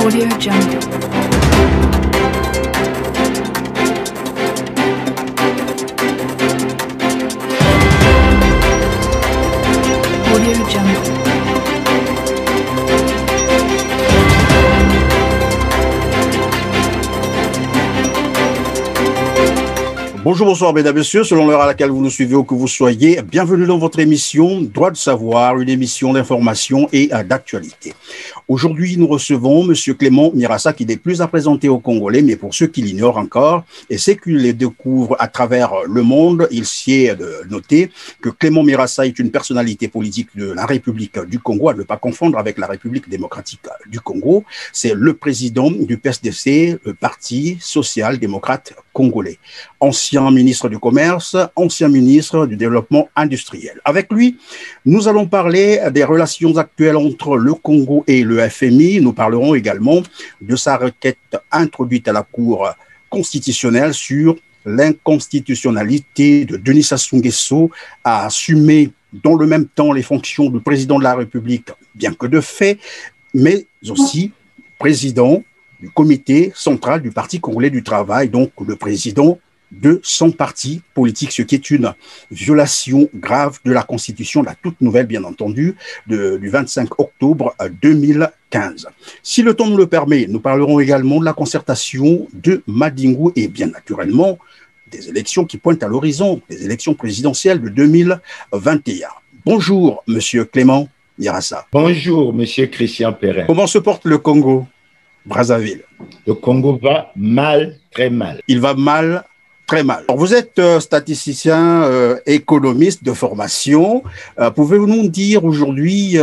Audio Jungle. Audio Jungle. Bonjour, bonsoir, mesdames, messieurs, selon l'heure à laquelle vous nous suivez ou que vous soyez, bienvenue dans votre émission Droit de savoir, une émission d'information et d'actualité. Aujourd'hui, nous recevons M. Clément Mirassa, qui n'est plus à présenter aux Congolais, mais pour ceux qui l'ignorent encore, et ceux qui les découvrent à travers le monde, il sied de noter que Clément Mirassa est une personnalité politique de la République du Congo, à ne pas confondre avec la République démocratique du Congo. C'est le président du PSDC, le Parti social-démocrate congolais. Ancien ministre du Commerce, ancien ministre du Développement industriel. Avec lui, nous allons parler des relations actuelles entre le Congo et le FMI. Nous parlerons également de sa requête introduite à la Cour constitutionnelle sur l'inconstitutionnalité de Denis Sassou Nguesso à assumer dans le même temps les fonctions de président de la République, bien que de fait, mais aussi président du comité central du Parti congolais du travail, donc le président de son parti politique, ce qui est une violation grave de la Constitution, la toute nouvelle, bien entendu, du 25 octobre 2015. Si le temps nous le permet, nous parlerons également de la concertation de Madingu et bien naturellement des élections qui pointent à l'horizon, des élections présidentielles de 2021. Bonjour, Monsieur Clément Mirassa. Bonjour, Monsieur Christian Perrin. Comment se porte le Congo Brazzaville? Le Congo va mal, très mal. Il va mal, très mal. Alors, vous êtes statisticien, économiste de formation. Pouvez-vous nous dire aujourd'hui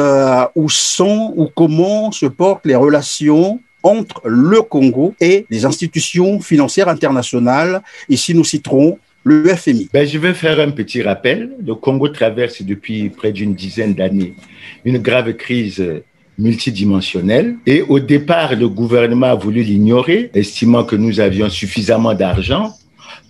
où sont ou comment se portent les relations entre le Congo et les institutions financières internationales? Ici, nous citerons le FMI. Je vais faire un petit rappel. Le Congo traverse depuis près d'une dizaine d'années une grave crise multidimensionnelle. Et au départ, le gouvernement a voulu l'ignorer, estimant que nous avions suffisamment d'argent.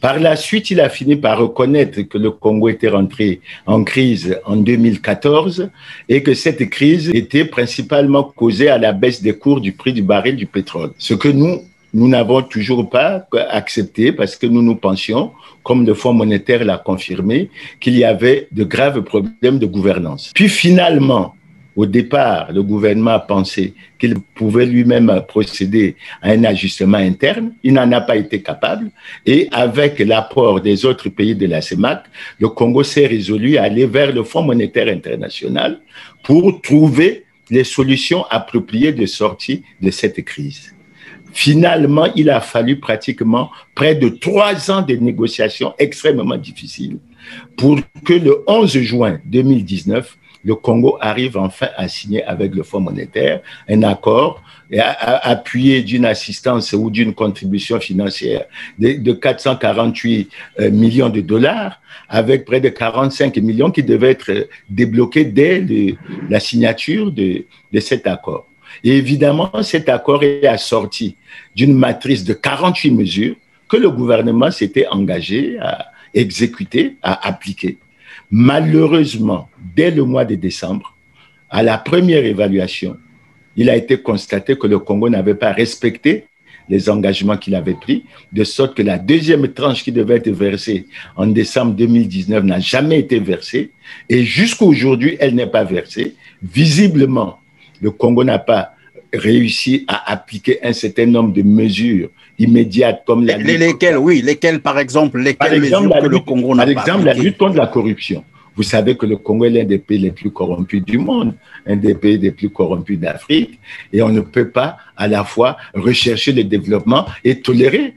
Par la suite, il a fini par reconnaître que le Congo était rentré en crise en 2014 et que cette crise était principalement causée à la baisse des cours du prix du baril du pétrole. Ce que nous n'avons toujours pas accepté parce que nous pensions, comme le Fonds monétaire l'a confirmé, qu'il y avait de graves problèmes de gouvernance. Puis finalement, au départ, le gouvernement a pensé qu'il pouvait lui-même procéder à un ajustement interne. Il n'en a pas été capable. Et avec l'apport des autres pays de la CEMAC, le Congo s'est résolu à aller vers le Fonds monétaire international pour trouver les solutions appropriées de sortie de cette crise. Finalement, il a fallu pratiquement près de 3 ans de négociations extrêmement difficiles pour que le 11 juin 2019, le Congo arrive enfin à signer avec le Fonds monétaire un accord appuyé d'une assistance ou d'une contribution financière de 448 millions de dollars avec près de 45 millions qui devaient être débloqués dès la signature de cet accord. Et évidemment, cet accord est assorti d'une matrice de 48 mesures que le gouvernement s'était engagé à exécuter, à appliquer. Malheureusement, dès le mois de décembre, à la première évaluation, il a été constaté que le Congo n'avait pas respecté les engagements qu'il avait pris, de sorte que la deuxième tranche qui devait être versée en décembre 2019 n'a jamais été versée et jusqu'à aujourd'hui, elle n'est pas versée. Visiblement, le Congo n'a pas réussi à appliquer un certain nombre de mesures immédiates comme la lesquelles par exemple, mesures que le Congo n'a pas appliquées? Par exemple, la lutte contre la corruption. Vous savez que le Congo est l'un des pays les plus corrompus du monde, un des pays les plus corrompus d'Afrique, et on ne peut pas à la fois rechercher le développement et tolérer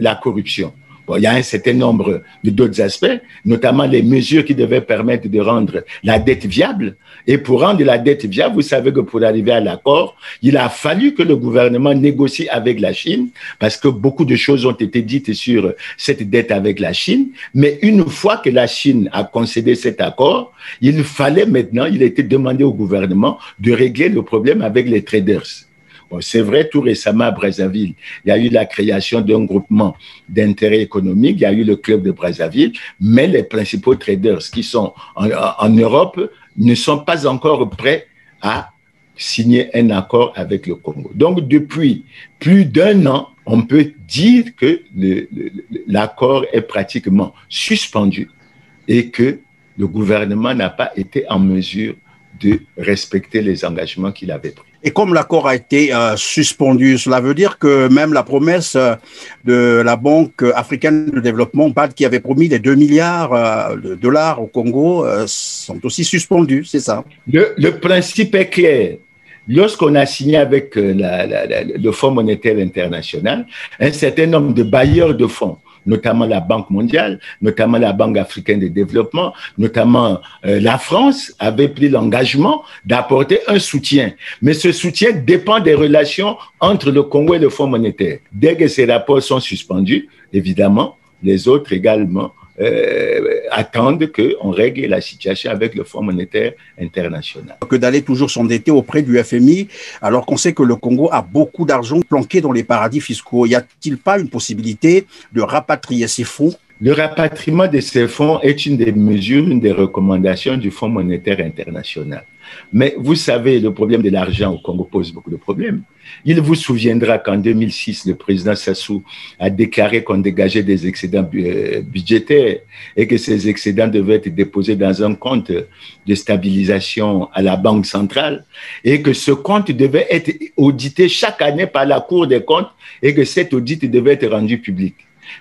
la corruption. Bon, il y a un certain nombre d'autres aspects, notamment les mesures qui devaient permettre de rendre la dette viable. Et pour rendre la dette viable, vous savez que pour arriver à l'accord, il a fallu que le gouvernement négocie avec la Chine, parce que beaucoup de choses ont été dites sur cette dette avec la Chine. Mais une fois que la Chine a concédé cet accord, il était demandé au gouvernement de régler le problème avec les traders. Bon, c'est vrai, tout récemment à Brazzaville, il y a eu la création d'un groupement d'intérêt économique, il y a eu le club de Brazzaville, mais les principaux traders qui sont en Europe ne sont pas encore prêts à signé un accord avec le Congo. Donc, depuis plus d'un an, on peut dire que l'accord est pratiquement suspendu et que le gouvernement n'a pas été en mesure de respecter les engagements qu'il avait pris. Et comme l'accord a été suspendu, cela veut dire que même la promesse de la Banque africaine de développement, BAD, qui avait promis les 2 milliards de dollars au Congo, sont aussi suspendus, c'est ça? Le principe est clair. Lorsqu'on a signé avec le Fonds monétaire international, un certain nombre de bailleurs de fonds, notamment la Banque mondiale, notamment la Banque africaine de développement, notamment la France, avait pris l'engagement d'apporter un soutien. Mais ce soutien dépend des relations entre le Congo et le Fonds monétaire. Dès que ces rapports sont suspendus, évidemment, les autres également attendent qu'on règle la situation avec le Fonds monétaire international. Que d'aller toujours s'endetter auprès du FMI, alors qu'on sait que le Congo a beaucoup d'argent planqué dans les paradis fiscaux. Y a-t-il pas une possibilité de rapatrier ces fonds? Le rapatriement de ces fonds est une des mesures, une des recommandations du Fonds monétaire international. Mais vous savez, le problème de l'argent au Congo pose beaucoup de problèmes. Il vous souviendra qu'en 2006, le président Sassou a déclaré qu'on dégageait des excédents budgétaires et que ces excédents devaient être déposés dans un compte de stabilisation à la Banque centrale et que ce compte devait être audité chaque année par la Cour des comptes et que cet audit devait être rendu public.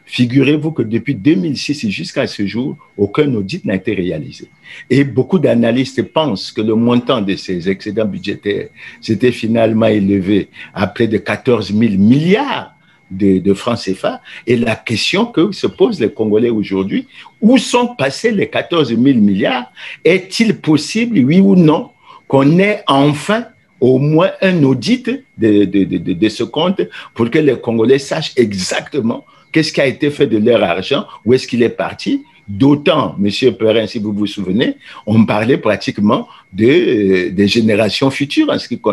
Figurez-vous que depuis 2006 jusqu'à ce jour, aucun audit n'a été réalisé. Et beaucoup d'analystes pensent que le montant de ces excédents budgétaires s'était finalement élevé à près de 14 000 milliards de francs CFA. Et la question que se posent les Congolais aujourd'hui, où sont passés les 14 000 milliards? Est-il possible, oui ou non, qu'on ait enfin au moins un audit de ce compte pour que les Congolais sachent exactement qu'est-ce qui a été fait de leur argent, où est-ce qu'il est parti? D'autant, M. Perrin, si vous vous souvenez, on parlait pratiquement des générations futures.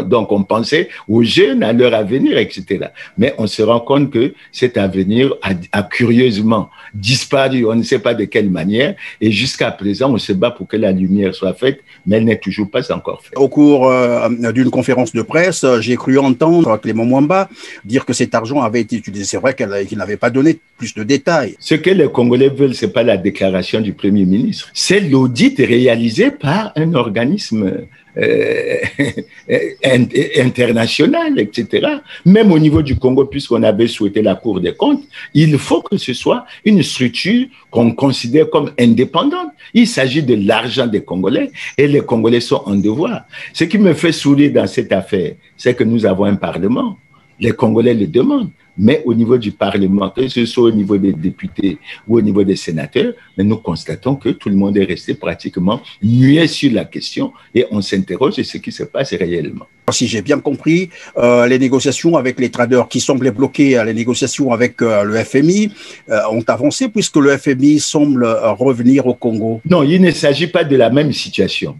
Donc, on pensait aux jeunes, à leur avenir, etc. Mais on se rend compte que cet avenir a curieusement disparu, on ne sait pas de quelle manière. Et jusqu'à présent, on se bat pour que la lumière soit faite, mais elle n'est toujours pas encore faite. Au cours d'une conférence de presse, j'ai cru entendre Clément Mwamba dire que cet argent avait été utilisé. C'est vrai qu'il n'avait pas donné plus de détails. Ce que les Congolais veulent, ce n'est pas la déclaration du Premier ministre. C'est l'audit réalisé par un organisme international, etc. Même au niveau du Congo, puisqu'on avait souhaité la Cour des comptes, il faut que ce soit une structure qu'on considère comme indépendante. Il s'agit de l'argent des Congolais et les Congolais sont en devoir. Ce qui me fait sourire dans cette affaire, c'est que nous avons un Parlement. Les Congolais le demandent. Mais au niveau du Parlement, que ce soit au niveau des députés ou au niveau des sénateurs, mais nous constatons que tout le monde est resté pratiquement muet sur la question et on s'interroge sur ce qui se passe réellement. Si j'ai bien compris, les négociations avec les traders qui semblaient bloquer les négociations avec le FMI ont avancé puisque le FMI semble revenir au Congo. Non, il ne s'agit pas de la même situation.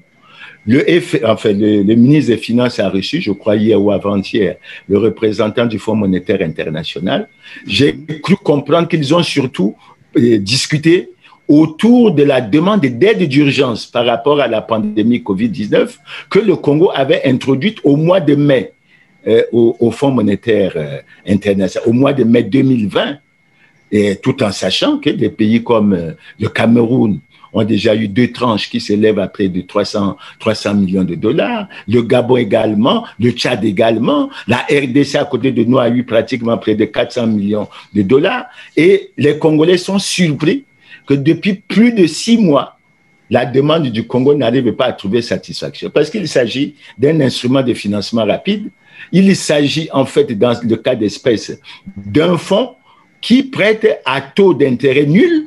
Le ministre des Finances a reçu, je crois hier ou avant-hier, le représentant du Fonds monétaire international. J'ai cru comprendre qu'ils ont surtout discuté autour de la demande d'aide d'urgence par rapport à la pandémie Covid-19 que le Congo avait introduite au mois de mai au Fonds monétaire international, au mois de mai 2020, et tout en sachant que des pays comme le Cameroun ont déjà eu 2 tranches qui s'élèvent à près de 300 millions de dollars. Le Gabon également, le Tchad également. La RDC à côté de nous a eu pratiquement près de 400 millions de dollars. Et les Congolais sont surpris que depuis plus de 6 mois, la demande du Congo n'arrive pas à trouver satisfaction. Parce qu'il s'agit d'un instrument de financement rapide. Il s'agit en fait, dans le cas d'espèce, d'un fonds qui prête à taux d'intérêt nul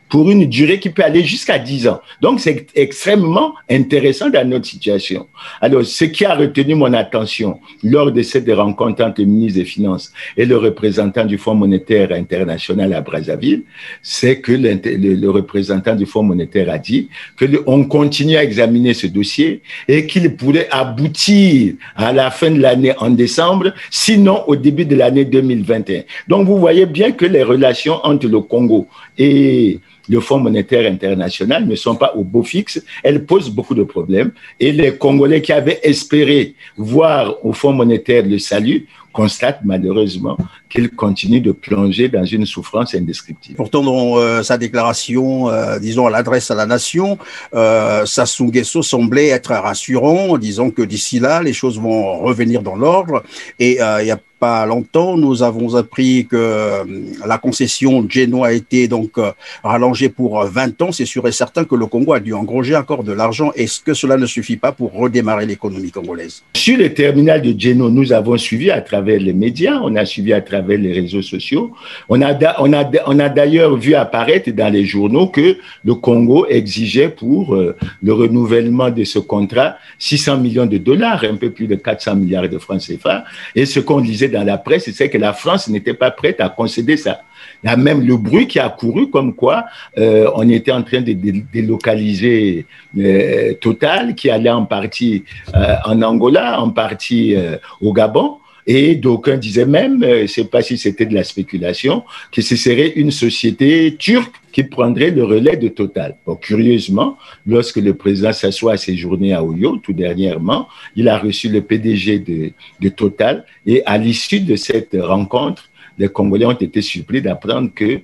pour une durée qui peut aller jusqu'à 10 ans. Donc, c'est extrêmement intéressant dans notre situation. Alors, ce qui a retenu mon attention lors de cette rencontre entre le ministre des Finances et le représentant du Fonds monétaire international à Brazzaville, c'est que le représentant du Fonds monétaire a dit qu'on continue à examiner ce dossier et qu'il pourrait aboutir à la fin de l'année en décembre, sinon au début de l'année 2021. Donc, vous voyez bien que les relations entre le Congo et le Fonds monétaire international ne sont pas au beau fixe. Elles posent beaucoup de problèmes. Et les Congolais qui avaient espéré voir au Fonds monétaire le salut constatent malheureusement qu'il continue de plonger dans une souffrance indescriptible. Pourtant, dans sa déclaration, disons, à l'adresse à la nation, Sassou Nguesso semblait être rassurant en disant que d'ici là, les choses vont revenir dans l'ordre. Et il y a pas longtemps, nous avons appris que la concession Djeno a été donc rallongée pour 20 ans. C'est sûr et certain que le Congo a dû engranger encore de l'argent. Est-ce que cela ne suffit pas pour redémarrer l'économie congolaise? Sur le terminal de Djeno, nous avons suivi à travers les médias, on a suivi à travers les réseaux sociaux. On a d'ailleurs vu apparaître dans les journaux que le Congo exigeait pour le renouvellement de ce contrat 600 millions de dollars, un peu plus de 400 milliards de francs CFA. Et ce qu'on disait dans la presse, c'est que la France n'était pas prête à concéder ça. Il y a même le bruit qui a couru comme quoi on était en train de délocaliser Total, qui allait en partie en Angola, en partie au Gabon. Et d'aucuns disaient même, je ne sais pas si c'était de la spéculation, que ce serait une société turque qui prendrait le relais de Total. Bon, curieusement, lorsque le président s'assoit à séjourner à Oyo, tout dernièrement, il a reçu le PDG de Total. Et à l'issue de cette rencontre, les Congolais ont été surpris d'apprendre que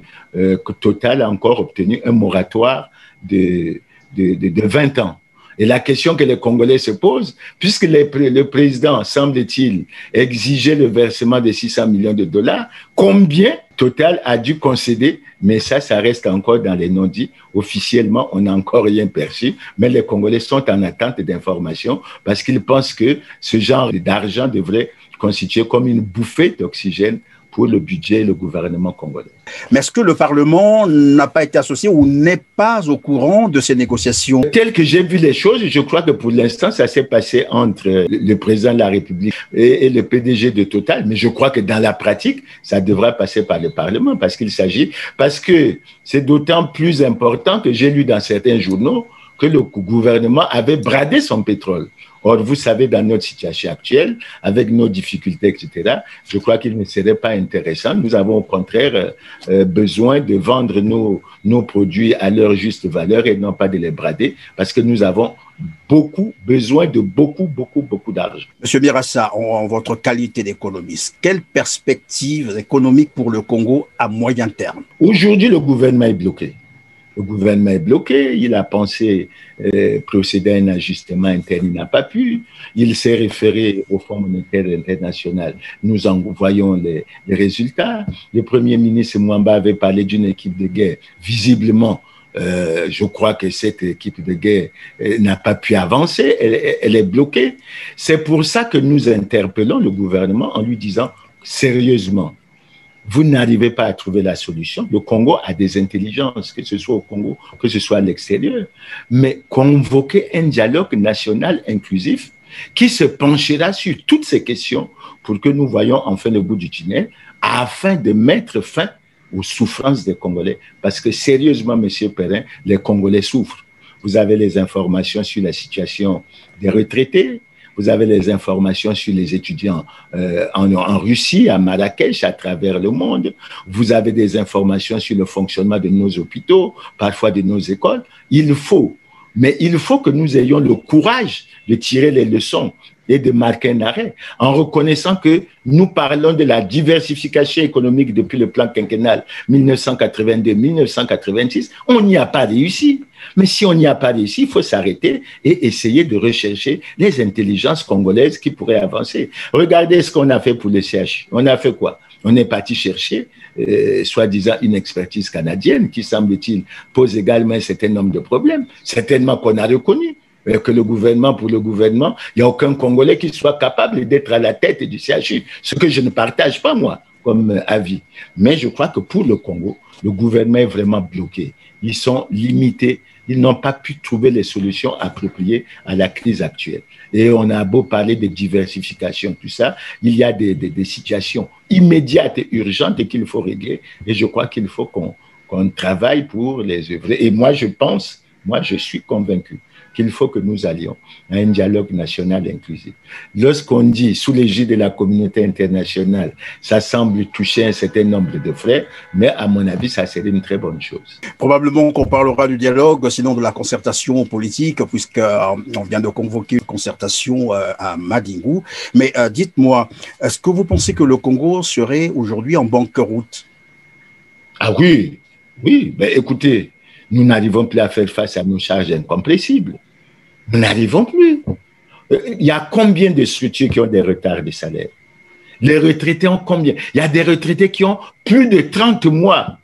Total a encore obtenu un moratoire de 20 ans. Et la question que les Congolais se posent, puisque le président, semble-t-il, exigeait le versement de 600 millions de dollars, combien Total a dû concéder? Mais ça reste encore dans les non-dits. Officiellement, on n'a encore rien perçu, mais les Congolais sont en attente d'informations parce qu'ils pensent que ce genre d'argent devrait constituer comme une bouffée d'oxygène pour le budget et le gouvernement congolais. Mais est-ce que le Parlement n'a pas été associé ou n'est pas au courant de ces négociations? Tel que j'ai vu les choses, je crois que pour l'instant, ça s'est passé entre le président de la République et le PDG de Total. Mais je crois que dans la pratique, ça devra passer par le Parlement parce que c'est d'autant plus important que j'ai lu dans certains journaux que le gouvernement avait bradé son pétrole. Or, vous savez, dans notre situation actuelle, avec nos difficultés, etc., je crois qu'il ne serait pas intéressant. Nous avons au contraire besoin de vendre nos produits à leur juste valeur et non pas de les brader, parce que nous avons besoin de beaucoup d'argent. Monsieur Birassa, en votre qualité d'économiste, quelles perspectives économiques pour le Congo à moyen terme? Aujourd'hui, le gouvernement est bloqué. Le gouvernement est bloqué, il a pensé procéder à un ajustement interne, il n'a pas pu. Il s'est référé au Fonds monétaire international. Nous en voyons les résultats. Le Premier ministre Mwamba avait parlé d'une équipe de guerre. Visiblement, je crois que cette équipe de guerre n'a pas pu avancer, elle est bloquée. C'est pour ça que nous interpellons le gouvernement en lui disant sérieusement, vous n'arrivez pas à trouver la solution. Le Congo a des intelligences, que ce soit au Congo, que ce soit à l'extérieur. Mais convoquer un dialogue national inclusif qui se penchera sur toutes ces questions pour que nous voyions enfin le bout du tunnel afin de mettre fin aux souffrances des Congolais. Parce que sérieusement, Monsieur Perrin, les Congolais souffrent. Vous avez les informations sur la situation des retraités. Vous avez les informations sur les étudiants en Russie, à Marrakech, à travers le monde. Vous avez des informations sur le fonctionnement de nos hôpitaux, parfois de nos écoles. Il faut que nous ayons le courage de tirer les leçons et de marquer un arrêt en reconnaissant que nous parlons de la diversification économique depuis le plan quinquennal 1982-1986. On n'y a pas réussi. Mais si on n'y a pas réussi, il faut s'arrêter et essayer de rechercher les intelligences congolaises qui pourraient avancer. Regardez ce qu'on a fait pour le CHU. On a fait quoi? On est parti chercher, soi-disant, une expertise canadienne qui, semble-t-il, pose également un certain nombre de problèmes. Certainement qu'on a reconnu que pour le gouvernement, il n'y a aucun Congolais qui soit capable d'être à la tête du CHU, ce que je ne partage pas, moi, comme avis. Mais je crois que pour le Congo, le gouvernement est vraiment bloqué. Ils sont limités. Ils n'ont pas pu trouver les solutions appropriées à la crise actuelle. Et on a beau parler de diversification, tout ça, il y a des situations immédiates et urgentes qu'il faut régler. Et je crois qu'il faut qu'on travaille pour les œuvrer. Et moi, je suis convaincu qu'il faut que nous allions à un dialogue national inclusif. Lorsqu'on dit sous l'égide de la communauté internationale, ça semble toucher un certain nombre de frères, mais à mon avis, ça serait une très bonne chose. Probablement qu'on parlera du dialogue, sinon de la concertation politique, puisqu'on vient de convoquer une concertation à Madingou. Mais dites-moi, est-ce que vous pensez que le Congo serait aujourd'hui en banqueroute? Ah oui, oui, ben écoutez, nous n'arrivons plus à faire face à nos charges incompressibles. Nous n'arrivons plus. Il y a combien de structures qui ont des retards de salaire? Les retraités ont combien? Il y a des retraités qui ont plus de 30 mois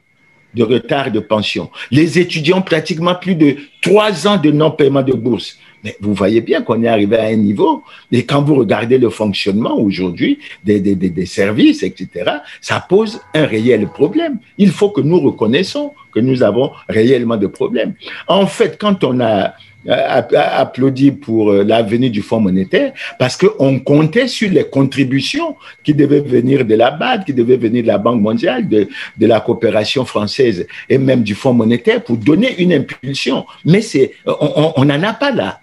de retard de pension. Les étudiants, pratiquement plus de 3 ans de non-paiement de bourse. Mais vous voyez bien qu'on est arrivé à un niveau, et quand vous regardez le fonctionnement aujourd'hui des services, etc., ça pose un réel problème. Il faut que nous reconnaissons que nous avons réellement de problèmes. En fait, quand on a applaudi pour la venue du Fonds monétaire, parce qu'on comptait sur les contributions qui devaient venir de la BAD, qui devaient venir de la Banque mondiale, de la coopération française et même du Fonds monétaire pour donner une impulsion. Mais on n'en a pas là.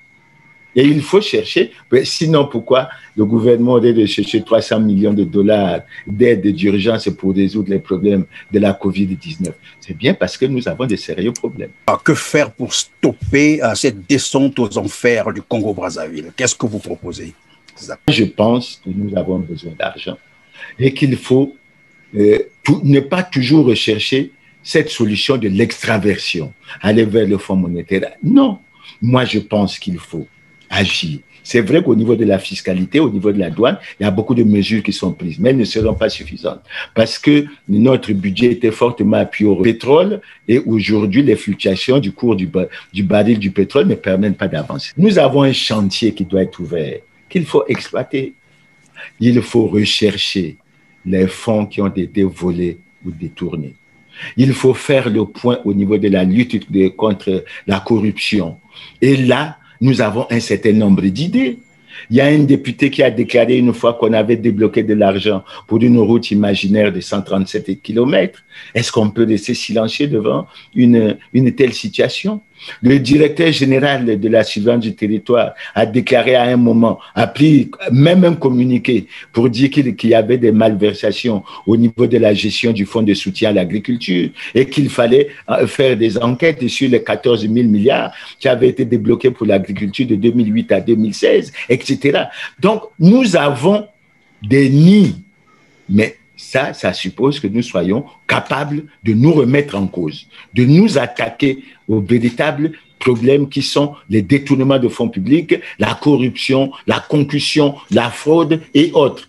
Et il faut chercher, sinon pourquoi le gouvernement aurait de chercher 300 millions de dollars d'aide d'urgence pour résoudre les problèmes de la COVID-19? C'est bien parce que nous avons de sérieux problèmes. Que faire pour stopper cette descente aux enfers du Congo-Brazzaville? Qu'est-ce que vous proposez? Je pense que nous avons besoin d'argent et qu'il faut ne pas toujours rechercher cette solution de l'extraversion, aller vers le Fonds monétaire. Non, moi je pense qu'il faut agir. C'est vrai qu'au niveau de la fiscalité, au niveau de la douane, il y a beaucoup de mesures qui sont prises, mais elles ne seront pas suffisantes parce que notre budget était fortement appuyé au pétrole et aujourd'hui, les fluctuations du cours du baril du pétrole ne permettent pas d'avancer. Nous avons un chantier qui doit être ouvert, qu'il faut exploiter. Il faut rechercher les fonds qui ont été volés ou détournés. Il faut faire le point au niveau de la lutte contre la corruption. Et là, nous avons un certain nombre d'idées. Il y a un député qui a déclaré une fois qu'on avait débloqué de l'argent pour une route imaginaire de 137 kilomètres. Est-ce qu'on peut laisser silencieux devant une telle situation? Le directeur général de la surveillance du territoire a déclaré à un moment, a pris même un communiqué pour dire qu'il y avait des malversations au niveau de la gestion du fonds de soutien à l'agriculture et qu'il fallait faire des enquêtes sur les 14 000 milliards qui avaient été débloqués pour l'agriculture de 2008 à 2016, etc. Donc, nous avons des nids, mais ça suppose que nous soyons capables de nous remettre en cause, de nous attaquer aux véritables problèmes qui sont les détournements de fonds publics, la corruption, la concussion, la fraude et autres.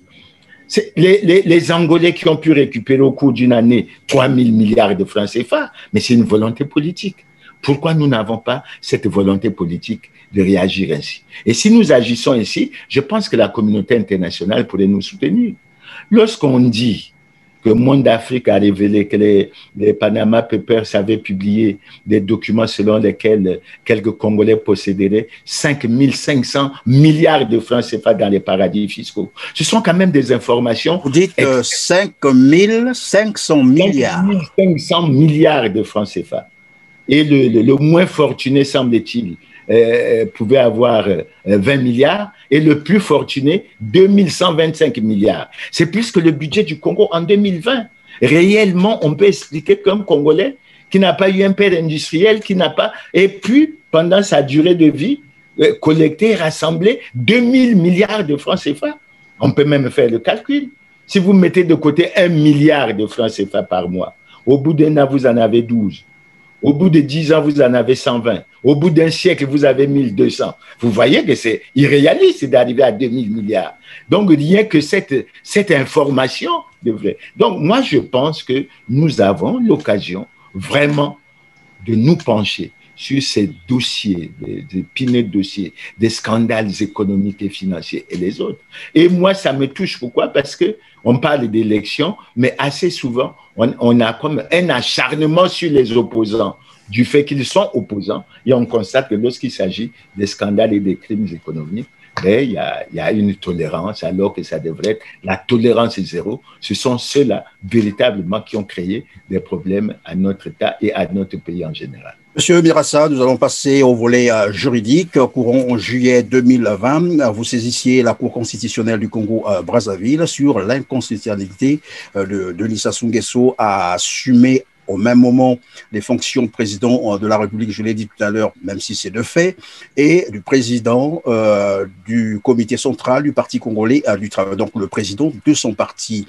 Les Angolais qui ont pu récupérer au cours d'une année 3 000 milliards de francs CFA, mais c'est une volonté politique. Pourquoi nous n'avons pas cette volonté politique de réagir ainsi? Et si nous agissons ainsi, je pense que la communauté internationale pourrait nous soutenir. Lorsqu'on dit que Monde d'Afrique a révélé que les Panama Papers avaient publié des documents selon lesquels quelques Congolais posséderaient 5 500 milliards de francs CFA dans les paradis fiscaux. Ce sont quand même des informations... Vous dites 5 500 milliards. 5 500 milliards de francs CFA. Et le moins fortuné, semble-t-il, pouvait avoir 20 milliards et le plus fortuné, 2125 milliards. C'est plus que le budget du Congo en 2020. Réellement, on peut expliquer qu'un Congolais qui n'a pas eu un père industriel, qui n'a pas, et puis, pendant sa durée de vie, collecté et rassemblé 2000 milliards de francs CFA. On peut même faire le calcul. Si vous mettez de côté 1 milliard de francs CFA par mois, au bout d'un an, vous en avez 12. Au bout de 10 ans, vous en avez 120. Au bout d'un siècle, vous avez 1200. Vous voyez que c'est irréaliste d'arriver à 2000 milliards. Donc, rien que cette information devrait. Donc, moi, je pense que nous avons l'occasion vraiment de nous pencher sur ces dossiers, des pineux dossiers, des scandales économiques et financiers et les autres. Et moi, ça me touche. Pourquoi? Parce qu'on parle d'élections, mais assez souvent, on a comme un acharnement sur les opposants du fait qu'ils sont opposants. Et on constate que lorsqu'il s'agit des scandales et des crimes économiques, il y a une tolérance alors que ça devrait être la tolérance zéro. Ce sont ceux-là véritablement qui ont créé des problèmes à notre État et à notre pays en général. Monsieur Mirassa, nous allons passer au volet juridique. Courant juillet 2020, vous saisissiez la Cour constitutionnelle du Congo-Brazzaville sur l'inconstitutionnalité de Denis Sassou Nguesso à assumer au même moment les fonctions de président de la République, je l'ai dit tout à l'heure, même si c'est de fait, et du président du comité central du Parti congolais du travail, donc le président de son parti.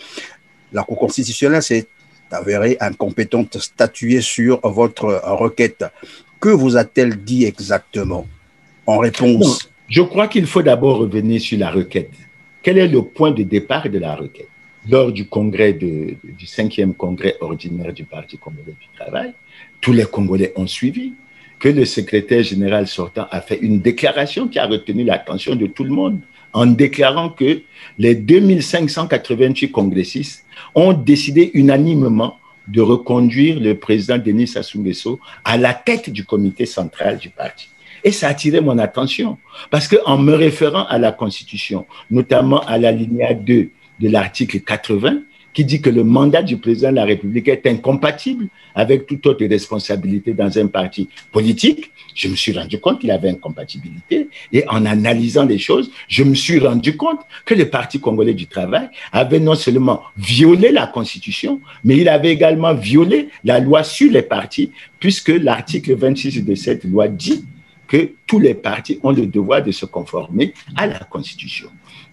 La Cour constitutionnelle s'est avérée incompétente, statuée sur votre requête. Que vous a-t-elle dit exactement en réponse? Non, je crois qu'il faut d'abord revenir sur la requête. Quel est le point de départ de la requête? Lors du congrès du 5e congrès ordinaire du Parti congolais du travail, tous les Congolais ont suivi que le secrétaire général sortant a fait une déclaration qui a retenu l'attention de tout le monde en déclarant que les 2588 congressistes ont décidé unanimement de reconduire le président Denis Sassou Nguesso à la tête du comité central du parti. Et ça a attiré mon attention parce qu'en me référant à la Constitution, notamment à l'alinéa 2 de l'article 80, qui dit que le mandat du président de la République est incompatible avec toute autre responsabilité dans un parti politique, je me suis rendu compte qu'il avait incompatibilité. Et en analysant les choses, je me suis rendu compte que le Parti congolais du travail avait non seulement violé la Constitution, mais il avait également violé la loi sur les partis, puisque l'article 26 de cette loi dit que tous les partis ont le devoir de se conformer à la Constitution.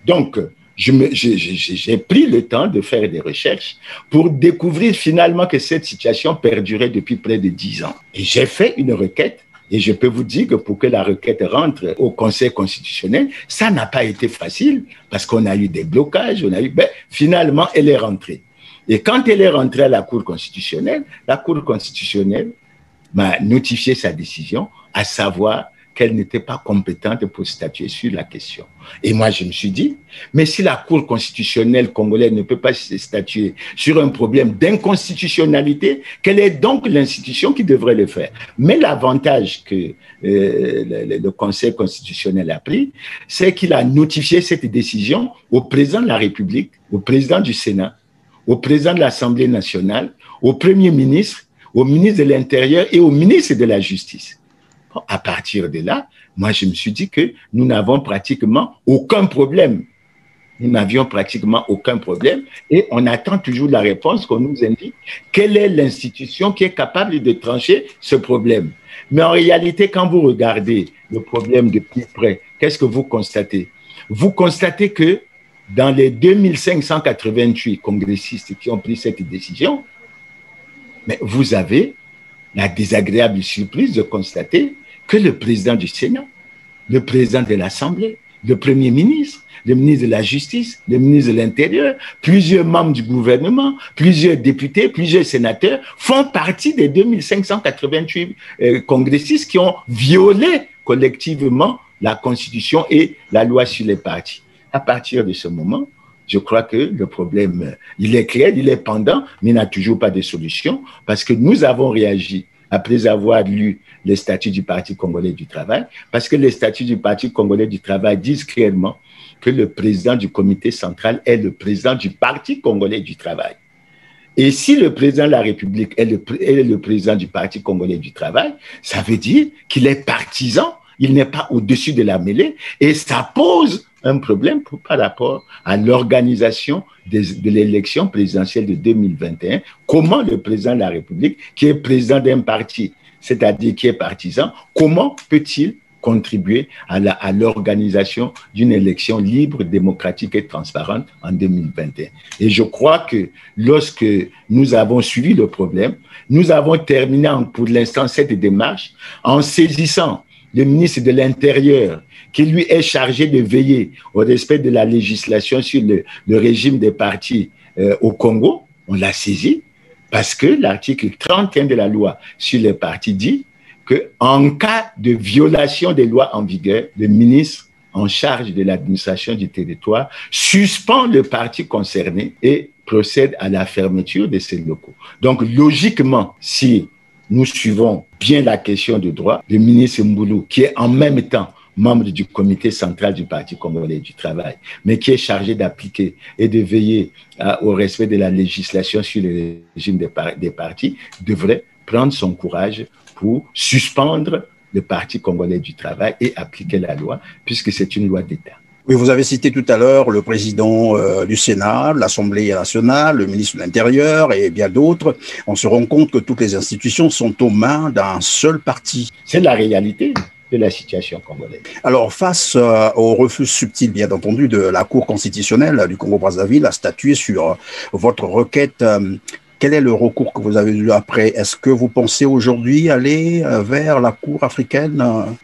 Donc, j'ai pris le temps de faire des recherches pour découvrir finalement que cette situation perdurait depuis près de 10 ans. Et j'ai fait une requête, et je peux vous dire que pour que la requête rentre au Conseil constitutionnel, ça n'a pas été facile, parce qu'on a eu des blocages, finalement, elle est rentrée. Et quand elle est rentrée à la Cour constitutionnelle m'a notifié sa décision, à savoir qu'elle n'était pas compétente pour statuer sur la question. Et moi, je me suis dit, mais si la Cour constitutionnelle congolaise ne peut pas statuer sur un problème d'inconstitutionnalité, quelle est donc l'institution qui devrait le faire? Mais l'avantage que le Conseil constitutionnel a pris, c'est qu'il a notifié cette décision au président de la République, au président du Sénat, au président de l'Assemblée nationale, au Premier ministre, au ministre de l'Intérieur et au ministre de la Justice. À partir de là, moi, je me suis dit que nous n'avons pratiquement aucun problème. Nous n'avions pratiquement aucun problème et on attend toujours la réponse qu'on nous indique quelle est l'institution qui est capable de trancher ce problème. Mais en réalité, quand vous regardez le problème de plus près, qu'est-ce que vous constatez? Vous constatez que dans les 2588 congressistes qui ont pris cette décision, mais vous avez la désagréable surprise de constater que le président du Sénat, le président de l'Assemblée, le Premier ministre, le ministre de la Justice, le ministre de l'Intérieur, plusieurs membres du gouvernement, plusieurs députés, plusieurs sénateurs font partie des 2588 congressistes qui ont violé collectivement la Constitution et la loi sur les partis. À partir de ce moment, je crois que le problème, il est clair, il est pendant, mais il n'a toujours pas de solution parce que nous avons réagi après avoir lu les statuts du Parti congolais du travail, parce que les statuts du Parti congolais du travail disent clairement que le président du comité central est le président du Parti congolais du travail. Et si le président de la République est le président du Parti congolais du travail, ça veut dire qu'il est partisan, il n'est pas au-dessus de la mêlée, et ça pose un problème par rapport à l'organisation de l'élection présidentielle de 2021. Comment le président de la République, qui est président d'un parti, c'est-à-dire qui est partisan, comment peut-il contribuer à l'organisation d'une élection libre, démocratique et transparente en 2021? Et je crois que lorsque nous avons suivi le problème, nous avons terminé pour l'instant cette démarche en saisissant le ministre de l'Intérieur, qui lui est chargé de veiller au respect de la législation sur le régime des partis au Congo. On l'a saisi parce que l'article 31 de la loi sur les partis dit qu'en cas de violation des lois en vigueur, le ministre en charge de l'administration du territoire suspend le parti concerné et procède à la fermeture de ses locaux. Donc, logiquement, si nous suivons bien la question de droit, le ministre Mboulou, qui est en même temps membre du comité central du Parti congolais du travail, mais qui est chargé d'appliquer et de veiller au respect de la législation sur le régime des partis, devrait prendre son courage pour suspendre le Parti congolais du travail et appliquer la loi, puisque c'est une loi d'État. Oui, vous avez cité tout à l'heure le président du Sénat, l'Assemblée nationale, le ministre de l'Intérieur et bien d'autres. On se rend compte que toutes les institutions sont aux mains d'un seul parti. C'est la réalité de la situation congolaise. Alors, face au refus subtil, bien entendu, de la Cour constitutionnelle du Congo-Brazzaville à statuer sur votre requête, quel est le recours que vous avez eu après? Est-ce que vous pensez aujourd'hui aller vers la Cour africaine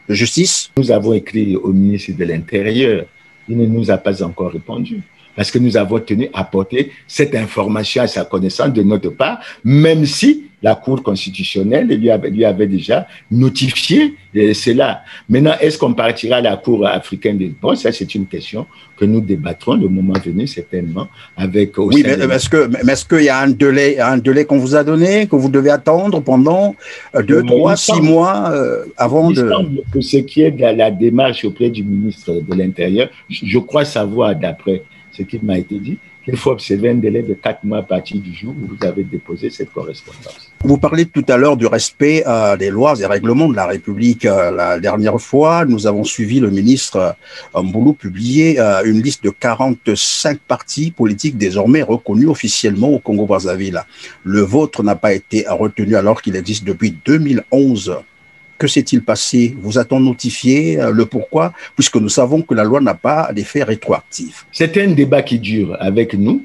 de justice? Nous avons écrit au ministre de l'Intérieur. Il ne nous a pas encore répondu parce que nous avons tenu à porter cette information à sa connaissance de notre part, même si la Cour constitutionnelle lui avait déjà notifié cela. Maintenant, est-ce qu'on partira à la Cour africaine des... Bon, ça, c'est une question que nous débattrons le moment venu, certainement, avec... Oui, mais est-ce qu'il y a un délai qu'on vous a donné, que vous devez attendre pendant 2, 3, 6 mois avant de... Il semble que ce qui est de la démarche auprès du ministre de l'Intérieur, je crois savoir, d'après ce qui m'a été dit, qu'il faut observer un délai de 4 mois à partir du jour où vous avez déposé cette correspondance. Vous parlez tout à l'heure du respect des lois et règlements de la République. La dernière fois, nous avons suivi le ministre Mboulou publier une liste de 45 partis politiques désormais reconnus officiellement au Congo-Brazzaville. Le vôtre n'a pas été retenu alors qu'il existe depuis 2011. Que s'est-il passé? Vous a-t-on notifié le pourquoi, puisque nous savons que la loi n'a pas d'effet rétroactif? C'est un débat qui dure avec nous,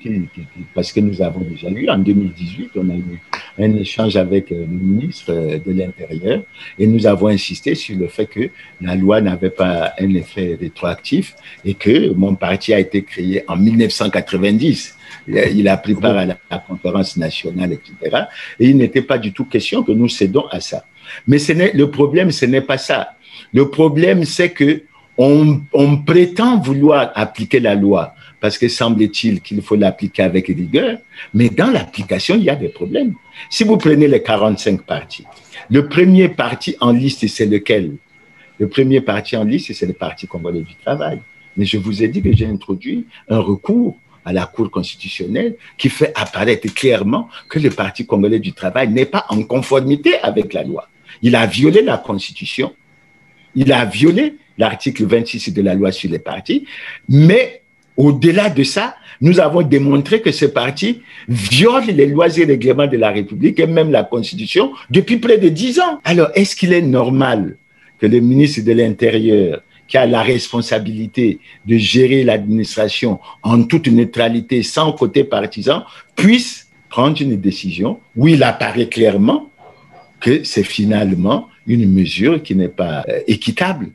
parce que nous avons déjà eu, en 2018, on a eu un échange avec le ministre de l'Intérieur et nous avons insisté sur le fait que la loi n'avait pas un effet rétroactif et que mon parti a été créé en 1990. Il a pris part à la conférence nationale, etc. Et il n'était pas du tout question que nous cédons à ça. Mais le problème, ce n'est pas ça. Le problème, c'est que on prétend vouloir appliquer la loi parce que semble-t-il qu'il faut l'appliquer avec rigueur, mais dans l'application, il y a des problèmes. Si vous prenez les 45 partis, le premier parti en liste, c'est lequel? Le premier parti en liste, c'est le Parti congolais du travail. Mais je vous ai dit que j'ai introduit un recours à la Cour constitutionnelle qui fait apparaître clairement que le Parti congolais du travail n'est pas en conformité avec la loi. Il a violé la Constitution, il a violé l'article 26 de la loi sur les partis, mais au-delà de ça, nous avons démontré que ce parti viole les lois et règlements de la République et même la Constitution depuis près de 10 ans. Alors, est-ce qu'il est normal que le ministre de l'Intérieur, qui a la responsabilité de gérer l'administration en toute neutralité, sans côté partisan, puisse prendre une décision où il apparaît clairement que c'est finalement une mesure qui n'est pas équitable.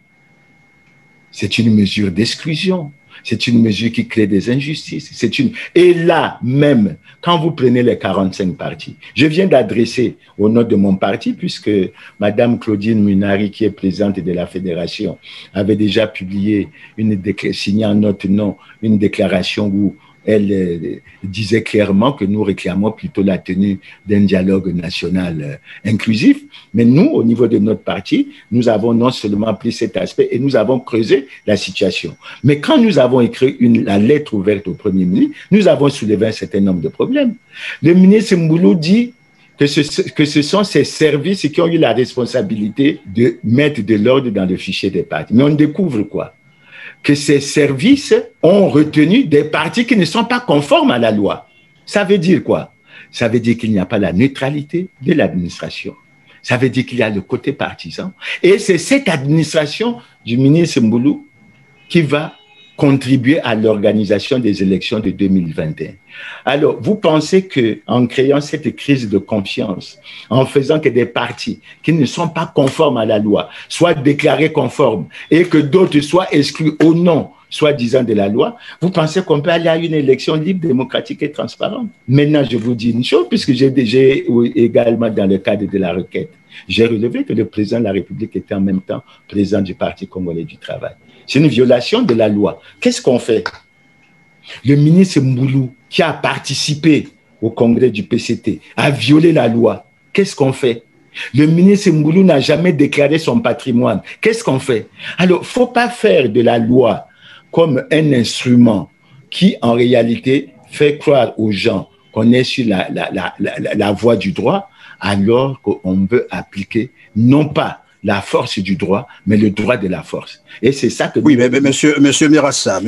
C'est une mesure d'exclusion. C'est une mesure qui crée des injustices. Et là, même, quand vous prenez les 45 partis, je viens d'adresser au nom de mon parti, puisque Madame Claudine Munari, qui est présidente de la fédération, avait déjà publié, signé en notre nom, une déclaration où elle disait clairement que nous réclamons plutôt la tenue d'un dialogue national inclusif. Mais nous, au niveau de notre parti, nous avons non seulement pris cet aspect et nous avons creusé la situation. Mais quand nous avons écrit la lettre ouverte au Premier ministre, nous avons soulevé un certain nombre de problèmes. Le ministre Mboulou dit que ce sont ces services qui ont eu la responsabilité de mettre de l'ordre dans le fichier des partis. Mais on découvre quoi? Que ces services ont retenu des partis qui ne sont pas conformes à la loi. Ça veut dire quoi? Ça veut dire qu'il n'y a pas la neutralité de l'administration. Ça veut dire qu'il y a le côté partisan. Et c'est cette administration du ministre Mboulou qui va contribuer à l'organisation des élections de 2021. Alors, vous pensez qu'en créant cette crise de confiance, en faisant que des partis qui ne sont pas conformes à la loi soient déclarés conformes et que d'autres soient exclus au nom, soi-disant, de la loi, vous pensez qu'on peut aller à une élection libre, démocratique et transparente? Maintenant, je vous dis une chose, puisque j'ai également, dans le cadre de la requête, j'ai relevé que le président de la République était en même temps président du Parti congolais du travail. C'est une violation de la loi. Qu'est-ce qu'on fait? Le ministre Mboulou, qui a participé au congrès du PCT, a violé la loi. Qu'est-ce qu'on fait? Le ministre Mboulou n'a jamais déclaré son patrimoine. Qu'est-ce qu'on fait? Alors, il ne faut pas faire de la loi comme un instrument qui, en réalité, fait croire aux gens qu'on est sur la voie du droit, alors qu'on veut appliquer non pas la force du droit, mais le droit de la force. Et c'est ça que... Oui, mais monsieur Mirassa,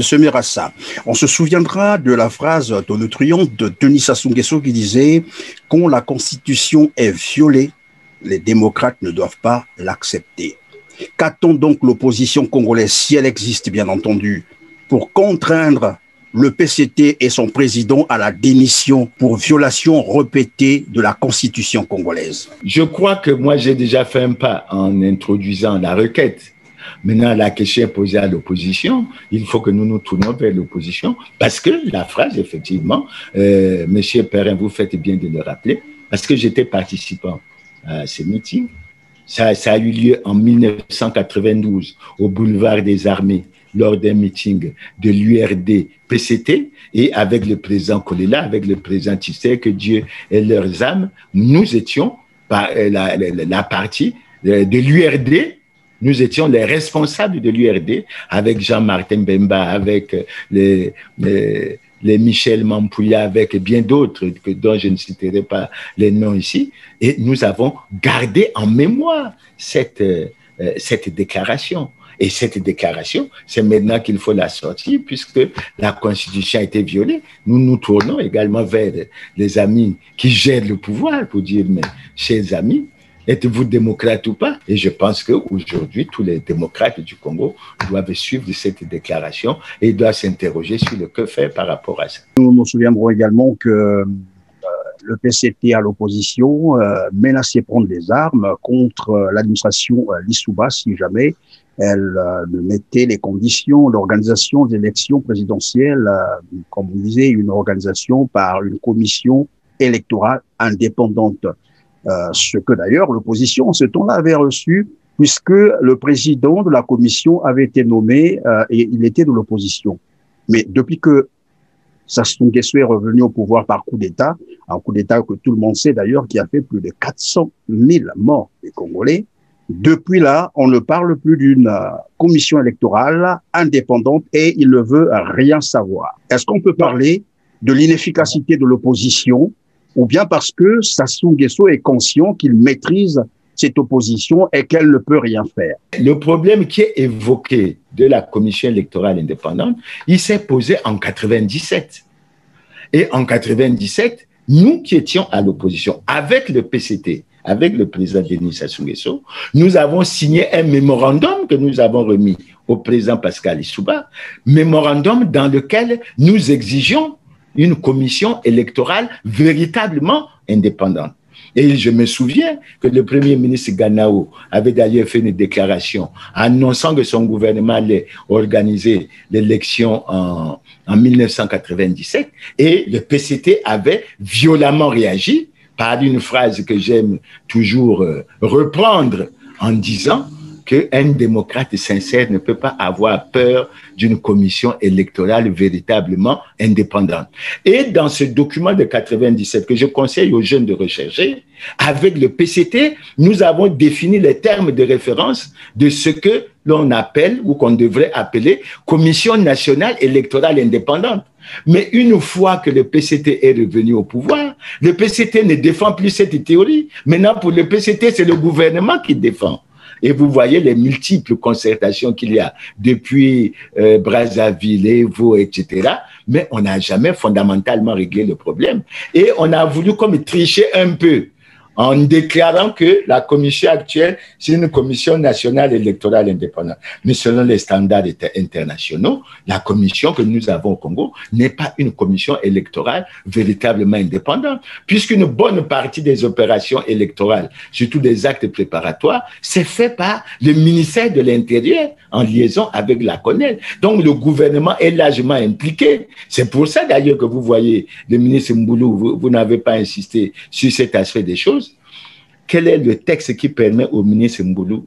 on se souviendra de la phrase tonitruante de Denis Sassou Nguesso qui disait « Quand la Constitution est violée, les démocrates ne doivent pas l'accepter ». Qu'attend donc l'opposition congolaise, si elle existe bien entendu, pour contraindre le PCT et son président à la démission pour violation répétée de la Constitution congolaise? Je crois que moi, j'ai déjà fait un pas en introduisant la requête. Maintenant, la question est posée à l'opposition. Il faut que nous nous tournions vers l'opposition parce que la phrase, effectivement, Monsieur Perrin, vous faites bien de le rappeler, parce que j'étais participant à ces meetings. Ça a eu lieu en 1992 au boulevard des Armées lors d'un meeting de l'URD-PCT et avec le président Kolela, avec le président Tissé, que Dieu ait leurs âmes, nous étions la partie de l'URD, nous étions les responsables de l'URD avec Jean-Martin Bemba, avec les Michel Mampouya, avec bien d'autres dont je ne citerai pas les noms ici, et nous avons gardé en mémoire cette déclaration. Et cette déclaration, c'est maintenant qu'il faut la sortir puisque la Constitution a été violée. Nous nous tournons également vers les amis qui gèrent le pouvoir pour dire, mais chers amis, êtes-vous démocrate ou pas? Et je pense qu'aujourd'hui, tous les démocrates du Congo doivent suivre cette déclaration et doivent s'interroger sur le que faire par rapport à ça. Nous nous souviendrons également que le PCT à l'opposition menaçait prendre des armes contre l'administration Lissouba si jamais elle mettait les conditions d'organisation d'élections présidentielles, comme vous disiez, une organisation par une commission électorale indépendante. Ce que d'ailleurs l'opposition en ce temps-là avait reçu, puisque le président de la commission avait été nommé et il était de l'opposition. Mais depuis que Sassou Nguesso est revenu au pouvoir par coup d'État, un coup d'État que tout le monde sait d'ailleurs qui a fait plus de 400 000 morts des Congolais, depuis là, on ne parle plus d'une commission électorale indépendante et il ne veut rien savoir. Est-ce qu'on peut parler de l'inefficacité de l'opposition ou bien parce que Sassou Nguesso est conscient qu'il maîtrise cette opposition et qu'elle ne peut rien faire? Le problème qui est évoqué de la commission électorale indépendante, il s'est posé en 97. Et en 97, nous qui étions à l'opposition, avec le PCT, avec le président Denis Sassou Nguesso, nous avons signé un mémorandum que nous avons remis au président Pascal Lissouba, mémorandum dans lequel nous exigeons une commission électorale véritablement indépendante. Et je me souviens que le premier ministre Ganao avait d'ailleurs fait une déclaration annonçant que son gouvernement allait organiser l'élection en 1997 et le PCT avait violemment réagi par une phrase que j'aime toujours reprendre en disant qu'un démocrate sincère ne peut pas avoir peur d'une commission électorale véritablement indépendante. Et dans ce document de 97 que je conseille aux jeunes de rechercher, avec le PCT, nous avons défini les termes de référence de ce que l'on appelle ou qu'on devrait appeler Commission nationale électorale indépendante. Mais une fois que le PCT est revenu au pouvoir, le PCT ne défend plus cette théorie. Maintenant, pour le PCT, c'est le gouvernement qui défend. Et vous voyez les multiples concertations qu'il y a depuis Brazzaville, Evo, etc. Mais on n'a jamais fondamentalement réglé le problème. Et on a voulu comme tricher un peu en déclarant que la commission actuelle, c'est une commission nationale électorale indépendante. Mais selon les standards internationaux, la commission que nous avons au Congo n'est pas une commission électorale véritablement indépendante, puisqu'une bonne partie des opérations électorales, surtout des actes préparatoires, c'est fait par le ministère de l'Intérieur en liaison avec la CONEL. Donc le gouvernement est largement impliqué. C'est pour ça d'ailleurs que vous voyez le ministre Mboulou, vous n'avez pas insisté sur cet aspect des choses. Quel est le texte qui permet au ministre Mboulou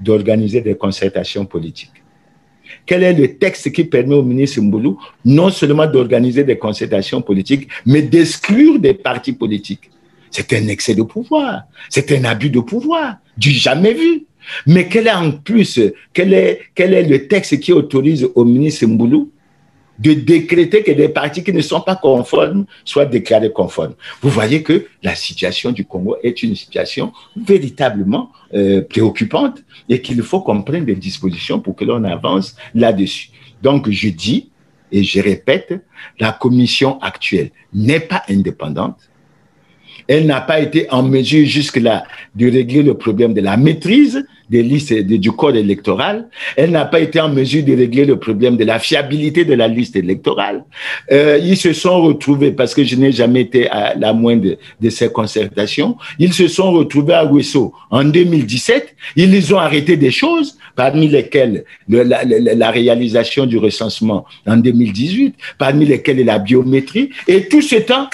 d'organiser des concertations politiques? Quel est le texte qui permet au ministre Mboulou non seulement d'organiser des concertations politiques, mais d'exclure des partis politiques? C'est un excès de pouvoir, c'est un abus de pouvoir, du jamais vu. Mais quel est en plus, quel est le texte qui autorise au ministre Mboulou de décréter que des partis qui ne sont pas conformes soient déclarés conformes. Vous voyez que la situation du Congo est une situation véritablement préoccupante et qu'il faut qu'on prenne des dispositions pour que l'on avance là-dessus. Donc, je dis et je répète, la commission actuelle n'est pas indépendante. Elle n'a pas été en mesure jusque-là de régler le problème de la maîtrise des listes du code électoral. Elle n'a pas été en mesure de régler le problème de la fiabilité de la liste électorale. Ils se sont retrouvés, parce que je n'ai jamais été à la moindre de ces concertations, ils se sont retrouvés à Ouesso en 2017. Ils ont arrêté des choses, parmi lesquelles la réalisation du recensement en 2018, parmi lesquelles la biométrie. Et tout ce temps,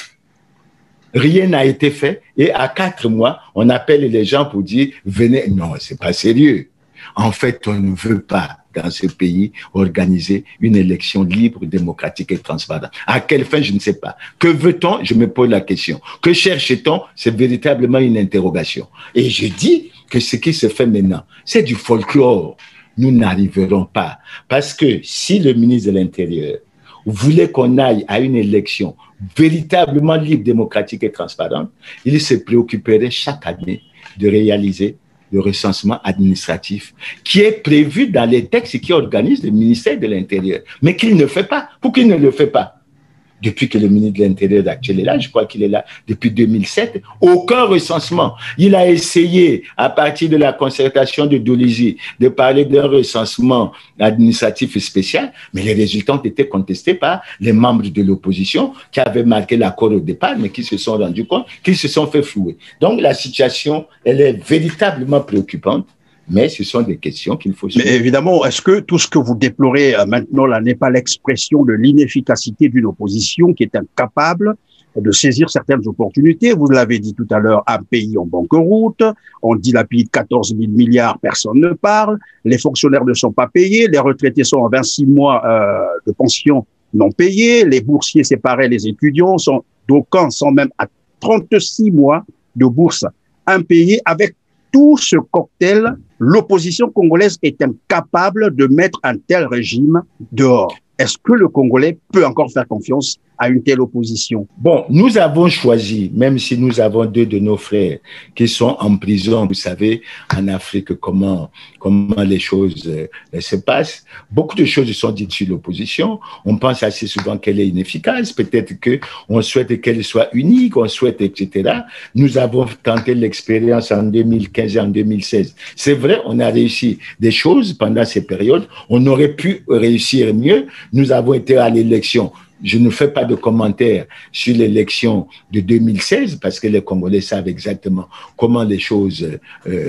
rien n'a été fait et à 4 mois, on appelle les gens pour dire « venez ». Non, c'est pas sérieux. En fait, on ne veut pas, dans ce pays, organiser une élection libre, démocratique et transparente. À quelle fin, je ne sais pas. Que veut-on? Je me pose la question. Que cherche-t-on? C'est véritablement une interrogation. Et je dis que ce qui se fait maintenant, c'est du folklore. Nous n'arriverons pas. Parce que si le ministre de l'Intérieur voulait qu'on aille à une élection véritablement libre, démocratique et transparente, il se préoccuperait chaque année de réaliser le recensement administratif qui est prévu dans les textes qui organisent le ministère de l'Intérieur, mais qu'il ne fait pas. Pourquoi il ne le fait pas? Depuis que le ministre de l'Intérieur actuel est là, je crois qu'il est là depuis 2007, aucun recensement. Il a essayé, à partir de la concertation de Dolizy, de parler d'un recensement administratif spécial, mais les résultats ont été contestés par les membres de l'opposition qui avaient marqué l'accord au départ, mais qui se sont rendus compte qu'ils se sont fait flouer. Donc la situation, elle est véritablement préoccupante. Mais ce sont des questions qu'il faut... Mais évidemment, est-ce que tout ce que vous déplorez maintenant là n'est pas l'expression de l'inefficacité d'une opposition qui est incapable de saisir certaines opportunités? Vous l'avez dit tout à l'heure, un pays en banqueroute, on dilapide 14 000 milliards, personne ne parle, les fonctionnaires ne sont pas payés, les retraités sont en 26 mois de pension non payés, les boursiers, c'est pareil, les étudiants, d'aucuns sont même à 36 mois de bourse impayés. Avec tout ce cocktail, l'opposition congolaise est incapable de mettre un tel régime dehors. Est-ce que le Congolais peut encore faire confiance à une telle opposition? Bon, nous avons choisi, même si nous avons 2 de nos frères qui sont en prison, vous savez, en Afrique, comment les choses se passent. Beaucoup de choses sont dites sur l'opposition. On pense assez souvent qu'elle est inefficace. Peut-être qu'on souhaite qu'elle soit unique, on souhaite, etc. Nous avons tenté l'expérience en 2015 et en 2016. C'est vrai, on a réussi des choses pendant ces périodes. On aurait pu réussir mieux. Nous avons été à l'élection. Je ne fais pas de commentaires sur l'élection de 2016 parce que les Congolais savent exactement comment les choses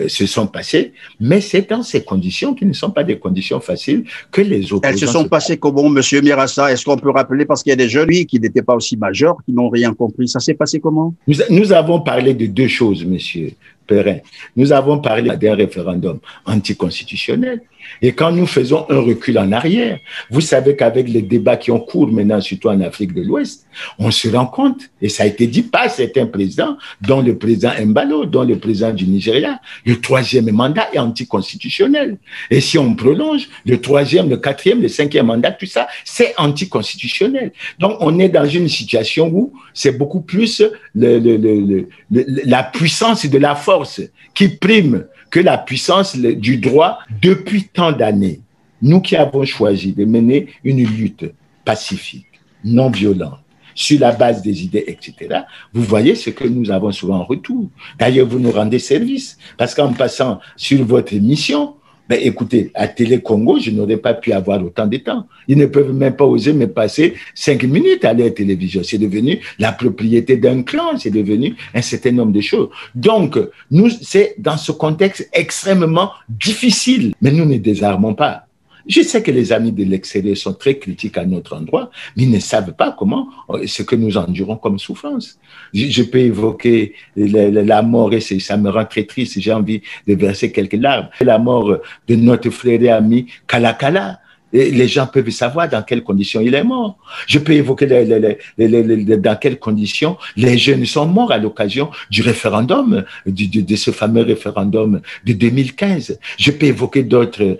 se sont passées. Mais c'est dans ces conditions qui ne sont pas des conditions faciles que les opposants... Elles se sont passées comment, Monsieur Mirassa? Est-ce qu'on peut rappeler, parce qu'il y a des jeunes qui n'étaient pas aussi majeurs, qui n'ont rien compris. Ça s'est passé comment? Nous avons parlé de 2 choses, Monsieur Perrin. Nous avons parlé d'un référendum anticonstitutionnel. Et quand nous faisons un recul en arrière, vous savez qu'avec les débats qui ont cours maintenant, surtout en Afrique de l'Ouest, on se rend compte, et ça a été dit par certains présidents, dont le président Mbalo, dont le président du Nigeria, le 3e mandat est anticonstitutionnel. Et si on prolonge, le 3e, le 4e, le 5e mandat, tout ça, c'est anticonstitutionnel. Donc on est dans une situation où c'est beaucoup plus la puissance de la force qui prime que la puissance du droit depuis tant d'années. Nous qui avons choisi de mener une lutte pacifique, non violente, sur la base des idées, etc., vous voyez ce que nous avons souvent en retour. D'ailleurs, vous nous rendez service, parce qu'en passant sur votre émission, ben écoutez, à Télé Congo, je n'aurais pas pu avoir autant de temps. Ils ne peuvent même pas oser me passer 5 minutes à leur télévision. C'est devenu la propriété d'un clan, c'est devenu un certain nombre de choses. Donc, nous, c'est dans ce contexte extrêmement difficile, mais nous ne désarmons pas. Je sais que les amis de l'extérieur sont très critiques à notre endroit, mais ils ne savent pas comment, ce que nous endurons comme souffrance. Je peux évoquer la mort, et ça me rend très triste, j'ai envie de verser quelques larmes. La mort de notre frère et ami Kalakala. Et les gens peuvent savoir dans quelles conditions il est mort. Je peux évoquer dans quelles conditions les jeunes sont morts à l'occasion du référendum, de ce fameux référendum de 2015. Je peux évoquer d'autres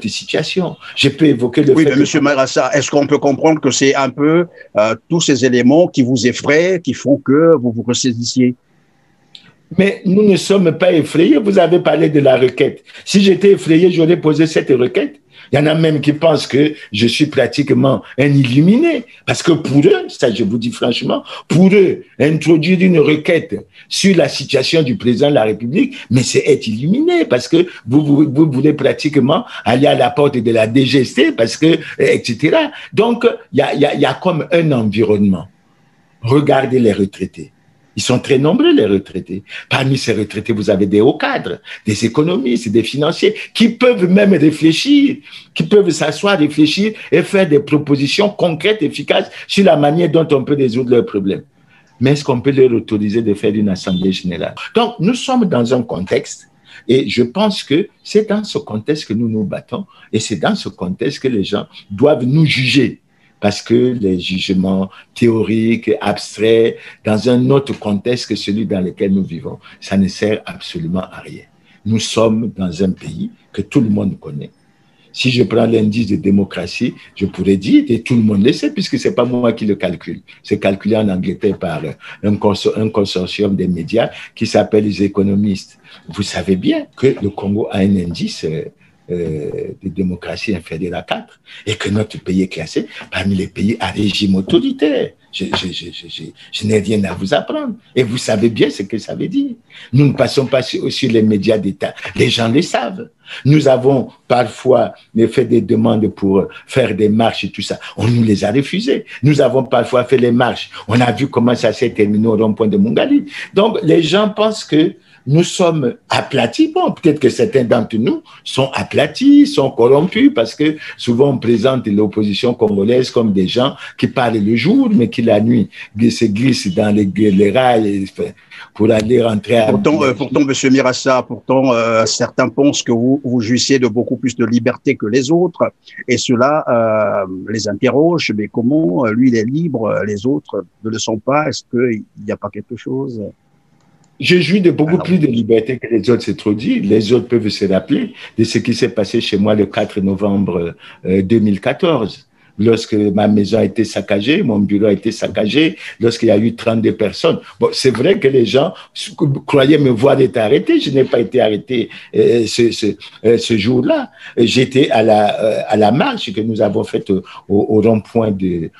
situations. Je peux évoquer le oui, fait mais Monsieur Marassa, est-ce qu'on peut comprendre que c'est un peu tous ces éléments qui vous effraient, qui font que vous vous ressaisissiez? Mais nous ne sommes pas effrayés. Vous avez parlé de la requête. Si j'étais effrayé, j'aurais posé cette requête. Il y en a même qui pensent que je suis pratiquement un illuminé. Parce que pour eux, ça je vous dis franchement, pour eux, introduire une requête sur la situation du président de la République, mais c'est être illuminé. Parce que vous voulez pratiquement aller à la porte de la DGST, parce que, etc. Donc, il y a comme un environnement. Regardez les retraités. Ils sont très nombreux, les retraités. Parmi ces retraités, vous avez des hauts cadres, des économistes, des financiers, qui peuvent même réfléchir, qui peuvent s'asseoir, réfléchir et faire des propositions concrètes, efficaces sur la manière dont on peut résoudre leurs problèmes. Mais est-ce qu'on peut leur autoriser de faire une assemblée générale? Donc, nous sommes dans un contexte, et je pense que c'est dans ce contexte que nous nous battons, et c'est dans ce contexte que les gens doivent nous juger. Parce que les jugements théoriques, abstraits, dans un autre contexte que celui dans lequel nous vivons, ça ne sert absolument à rien. Nous sommes dans un pays que tout le monde connaît. Si je prends l'indice de démocratie, je pourrais dire, et tout le monde le sait, puisque ce n'est pas moi qui le calcule. C'est calculé en Angleterre par un consortium des médias qui s'appelle les économistes. Vous savez bien que le Congo a un indice de démocratie inférieure à 4 et que notre pays est classé parmi les pays à régime autoritaire. Je n'ai rien à vous apprendre. Et vous savez bien ce que ça veut dire. Nous ne passons pas sur les médias d'État. Les gens le savent. Nous avons parfois fait des demandes pour faire des marches et tout ça. On nous les a refusées. Nous avons parfois fait les marches. On a vu comment ça s'est terminé au rond-point de Mungali. Donc, les gens pensent que nous sommes aplatis. Bon, peut-être que certains d'entre nous sont aplatis, sont corrompus, parce que souvent on présente l'opposition congolaise comme des gens qui parlent le jour, mais qui la nuit se glissent dans les rails pour aller rentrer à... Pourtant, M. Mirassa, certains pensent que vous jouissez de beaucoup plus de liberté que les autres, et cela les interroge. Mais comment lui, il est libre, les autres ne le sont pas? Est-ce qu'il n'y a pas quelque chose? Je jouis de beaucoup plus de liberté que les autres, c'est trop dit. Les autres peuvent se rappeler de ce qui s'est passé chez moi le 4 novembre 2014. Lorsque ma maison a été saccagée, mon bureau a été saccagé, lorsqu'il y a eu 32 personnes. Bon, c'est vrai que les gens croyaient me voir être arrêté. Je n'ai pas été arrêté ce jour-là. J'étais à la marche que nous avons faite au rond-point de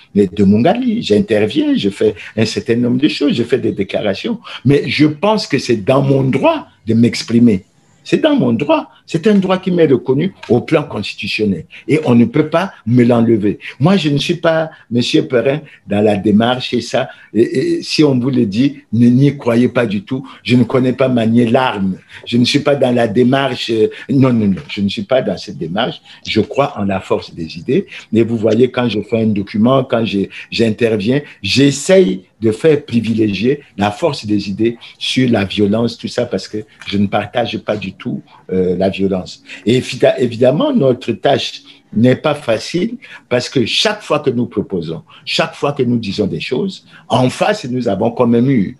Mungali. J'interviens, je fais un certain nombre de choses, je fais des déclarations. Mais je pense que c'est dans mon droit de m'exprimer. C'est dans mon droit. C'est un droit qui m'est reconnu au plan constitutionnel. Et on ne peut pas me l'enlever. Moi, je ne suis pas, Monsieur Perrin, dans la démarche et ça. Et si on vous le dit, n'y croyez pas du tout. Je ne connais pas manier l'arme. Je ne suis pas dans la démarche. Non. Je ne suis pas dans cette démarche. Je crois en la force des idées. Mais vous voyez, quand je fais un document, quand j'interviens, j'essaye de faire privilégier la force des idées sur la violence, tout ça, parce que je ne partage pas du tout la violence. Et évidemment, notre tâche n'est pas facile parce que chaque fois que nous proposons, chaque fois que nous disons des choses, en face, nous avons comme un mur.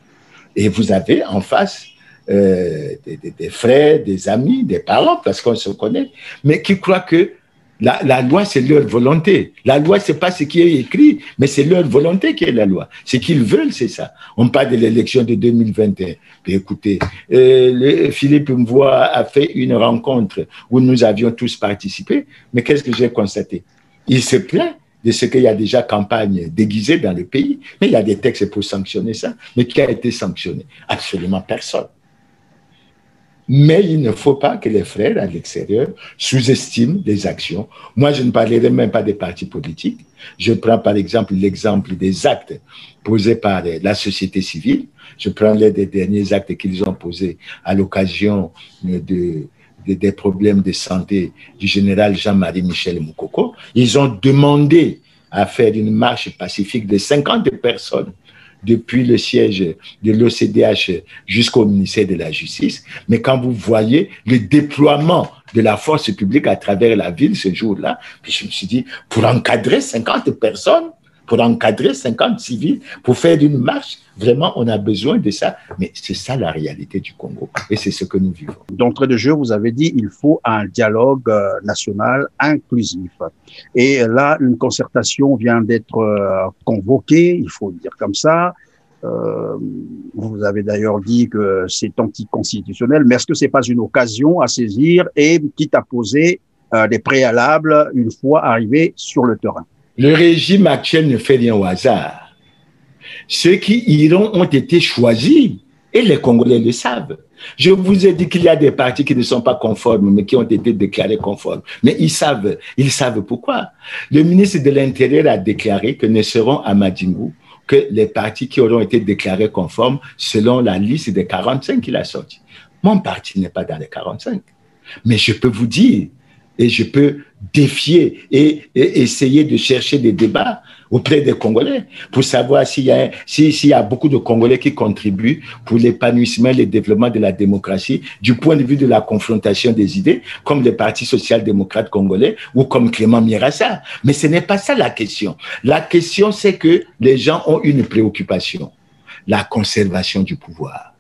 Et vous avez en face des frères, des amis, des parents, parce qu'on se connaît, mais qui croient que la loi, c'est leur volonté. La loi, c'est pas ce qui est écrit, mais c'est leur volonté qui est la loi. Ce qu'ils veulent, c'est ça. On parle de l'élection de 2021. Puis écoutez, Philippe Mvoa a fait une rencontre où nous avions tous participé, mais qu'est-ce que j'ai constaté? Il se plaint de ce qu'il y a déjà campagne déguisée dans le pays, mais il y a des textes pour sanctionner ça. Mais qui a été sanctionné? Absolument personne. Mais il ne faut pas que les frères à l'extérieur sous-estiment les actions. Moi, je ne parlerai même pas des partis politiques. Je prends par exemple l'exemple des actes posés par la société civile. Je prends les des derniers actes qu'ils ont posés à l'occasion des problèmes de santé du général Jean-Marie Michel Moukoko. Ils ont demandé à faire une marche pacifique de 50 personnes depuis le siège de l'OCDH jusqu'au ministère de la Justice. Mais quand vous voyez le déploiement de la force publique à travers la ville ce jour-là. Puis je me suis dit, pour encadrer 50 personnes, pour encadrer 50 civils, pour faire une marche, vraiment, on a besoin de ça. Mais c'est ça la réalité du Congo et c'est ce que nous vivons. D'entrée de jeu, vous avez dit il faut un dialogue national inclusif. Et là, une concertation vient d'être convoquée, il faut le dire comme ça. Vous avez d'ailleurs dit que c'est anticonstitutionnel, mais est-ce que c'est pas une occasion à saisir et quitte à poser des préalables une fois arrivé sur le terrain? Le régime actuel ne fait rien au hasard. Ceux qui iront ont été choisis et les Congolais le savent. Je vous ai dit qu'il y a des partis qui ne sont pas conformes, mais qui ont été déclarés conformes. Mais ils savent pourquoi. Le ministre de l'Intérieur a déclaré que ne seront à Madingu que les partis qui auront été déclarés conformes selon la liste des 45 qu'il a sorti. Mon parti n'est pas dans les 45. Mais je peux vous dire, et je peux défier et essayer de chercher des débats auprès des Congolais pour savoir s'il y a beaucoup de Congolais qui contribuent pour l'épanouissement et le développement de la démocratie du point de vue de la confrontation des idées, comme le Parti social-démocrate congolais ou comme Clément Mirassa. Mais ce n'est pas ça la question. La question, c'est que les gens ont une préoccupation, la conservation du pouvoir.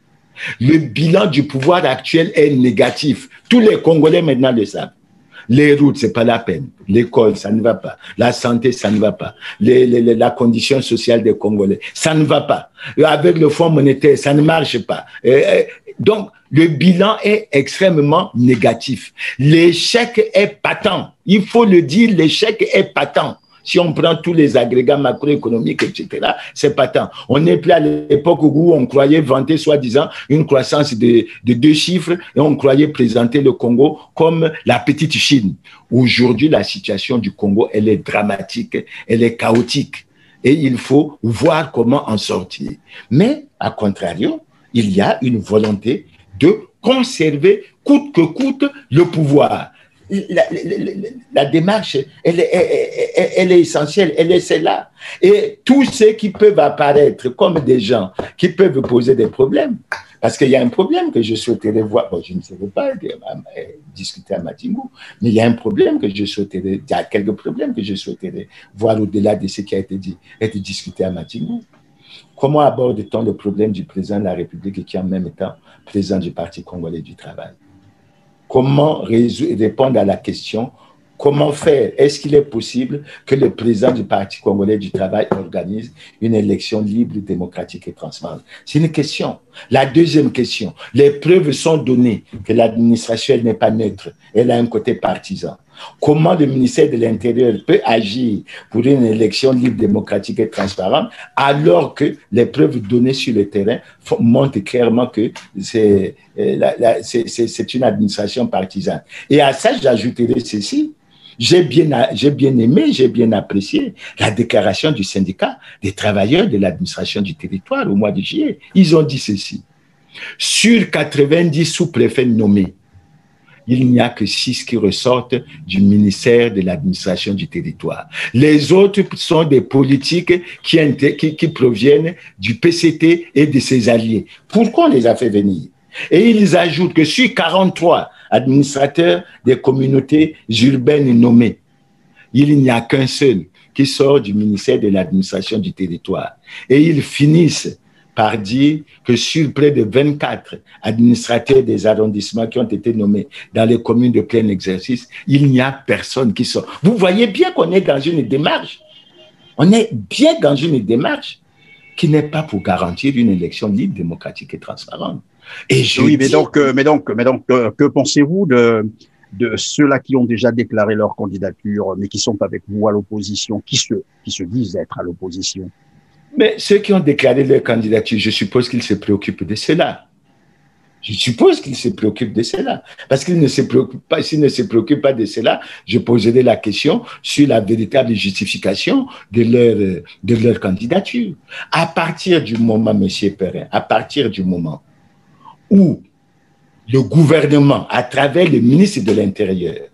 Le bilan du pouvoir actuel est négatif. Tous les Congolais maintenant le savent. Les routes, c'est pas la peine. L'école, ça ne va pas. La santé, ça ne va pas. La condition sociale des Congolais, ça ne va pas. Avec le Fonds monétaire, ça ne marche pas. Donc, le bilan est extrêmement négatif. L'échec est patent. Il faut le dire, l'échec est patent. Si on prend tous les agrégats macroéconomiques, etc., c'est patent. On n'est plus à l'époque où on croyait vanter, soi-disant, une croissance de 2 chiffres et on croyait présenter le Congo comme la petite Chine. Aujourd'hui, la situation du Congo, elle est dramatique, elle est chaotique et il faut voir comment en sortir. Mais, à contrario, il y a une volonté de conserver coûte que coûte le pouvoir. La démarche, elle est essentielle, elle est celle-là. Et tous ceux qui peuvent apparaître comme des gens qui peuvent poser des problèmes, parce qu'il y a un problème que je souhaiterais voir, bon, je ne sais pas discuter à Madingu, mais il y a un problème que je souhaiterais, il y a quelques problèmes que je souhaiterais voir au-delà de ce qui a été discuté à Madingu. Comment aborde-t-on le problème du président de la République qui est en même temps président du Parti congolais du travail? Comment répondre à la question, comment faire? Est-ce qu'il est possible que le président du Parti congolais du travail organise une élection libre, démocratique et transparente? C'est une question. La deuxième question, les preuves sont données que l'administration n'est pas neutre, elle a un côté partisan. Comment le ministère de l'Intérieur peut agir pour une élection libre, démocratique et transparente alors que les preuves données sur le terrain montrent clairement que c'est une administration partisane. Et à ça, j'ajouterai ceci. J'ai bien aimé, j'ai bien apprécié la déclaration du syndicat des travailleurs de l'administration du territoire au mois de juillet. Ils ont dit ceci. Sur 90 sous-préfets nommés, il n'y a que 6 qui ressortent du ministère de l'administration du territoire. Les autres sont des politiques qui proviennent du PCT et de ses alliés. Pourquoi on les a fait venir? Et ils ajoutent que sur 43 administrateurs des communautés urbaines nommés, il n'y a qu'un seul qui sort du ministère de l'administration du territoire. Et ils finissent par dire que sur près de 24 administrateurs des arrondissements qui ont été nommés dans les communes de plein exercice, il n'y a personne qui sort. Vous voyez bien qu'on est dans une démarche. On est bien dans une démarche qui n'est pas pour garantir une élection libre, démocratique et transparente. Et oui, mais donc, que pensez-vous de ceux-là qui ont déjà déclaré leur candidature, mais qui sont avec vous à l'opposition, qui se disent être à l'opposition? Mais ceux qui ont déclaré leur candidature, je suppose qu'ils se préoccupent de cela. Je suppose qu'ils se préoccupent de cela. Parce qu'ils ne se préoccupent pas, s'ils ne se préoccupent pas de cela, je poserai la question sur la véritable justification de leur candidature. À partir du moment, M. Perrin, à partir du moment où le gouvernement, à travers le ministre de l'Intérieur,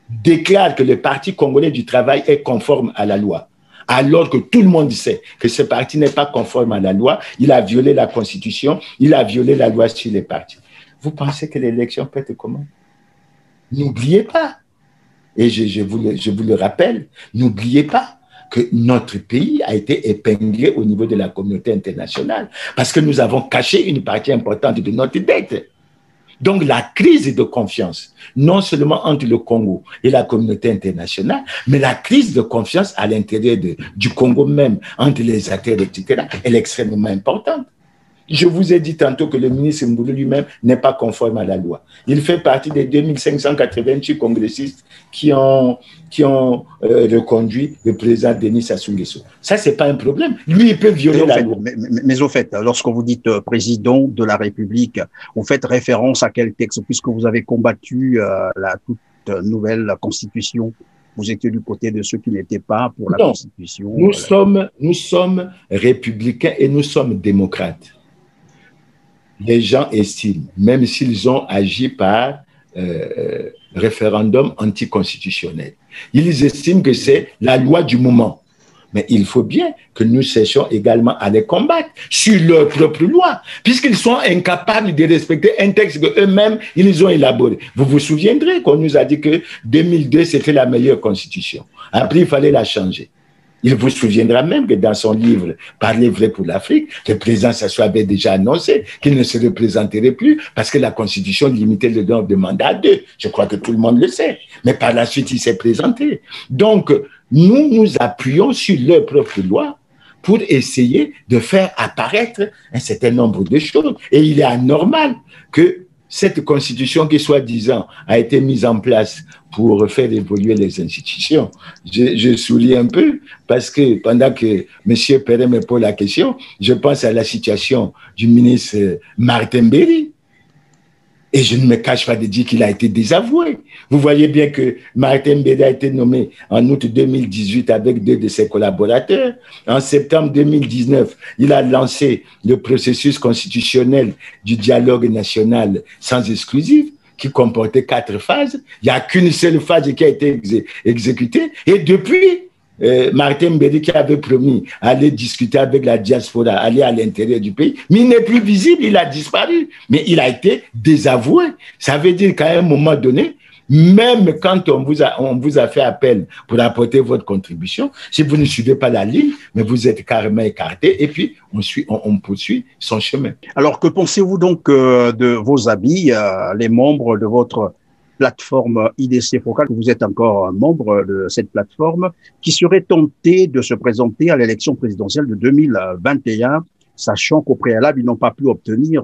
déclare que le Parti congolais du travail est conforme à la loi, alors que tout le monde sait que ce parti n'est pas conforme à la loi, il a violé la Constitution, il a violé la loi sur les partis. Vous pensez que l'élection peut être comment? n'oubliez pas, et je vous le rappelle, n'oubliez pas que notre pays a été épinglé au niveau de la communauté internationale parce que nous avons caché une partie importante de notre dette. Donc la crise de confiance, non seulement entre le Congo et la communauté internationale, mais la crise de confiance à l'intérieur du Congo même, entre les acteurs, etc., elle est extrêmement importante. Je vous ai dit tantôt que le ministre Mboulou lui-même n'est pas conforme à la loi. Il fait partie des 2588 congressistes qui ont reconduit le président Denis Sassou Nguesso. Ça, ce n'est pas un problème. Lui, il peut violer la loi. Mais au fait, lorsque vous dites président de la République, vous faites référence à quel texte, puisque vous avez combattu la toute nouvelle constitution? Vous étiez du côté de ceux qui n'étaient pas pour la constitution. Nous sommes républicains et nous sommes démocrates. Les gens estiment, même s'ils ont agi par référendum anticonstitutionnel, ils estiment que c'est la loi du moment. Mais il faut bien que nous cherchions également à les combattre sur leur propre loi, puisqu'ils sont incapables de respecter un texte qu'eux-mêmes, ils ont élaboré. Vous vous souviendrez qu'on nous a dit que 2002, c'était la meilleure constitution. Après, il fallait la changer. Il vous souviendra même que dans son livre « Parler vrai pour l'Afrique », le président Sassou avait déjà annoncé qu'il ne se représenterait plus parce que la Constitution limitait le nombre de mandats à 2. Je crois que tout le monde le sait. Mais par la suite, il s'est présenté. Donc, nous nous appuyons sur leur propre loi pour essayer de faire apparaître un certain nombre de choses. Et il est anormal que cette constitution qui, soi-disant, a été mise en place pour faire évoluer les institutions. Je souligne un peu parce que pendant que M. Perret me pose la question, je pense à la situation du ministre Martin Berry. Et je ne me cache pas de dire qu'il a été désavoué. Vous voyez bien que Martin Berry a été nommé en août 2018 avec 2 de ses collaborateurs. En septembre 2019, il a lancé le processus constitutionnel du dialogue national sans exclusif qui comportait 4 phases. Il n'y a qu'une seule phase qui a été exécutée. Et depuis, Martin Berry qui avait promis aller discuter avec la diaspora, aller à l'intérieur du pays, mais il n'est plus visible, il a disparu. Mais il a été désavoué. Ça veut dire qu'à un moment donné, même quand on vous a fait appel pour apporter votre contribution, si vous ne suivez pas la ligne, mais vous êtes carrément écarté et puis on poursuit son chemin. Alors, que pensez-vous donc de vos amis, les membres de votre plateforme IDC Focal, que vous êtes encore membre de cette plateforme, qui serait tenté de se présenter à l'élection présidentielle de 2021, sachant qu'au préalable, ils n'ont pas pu obtenir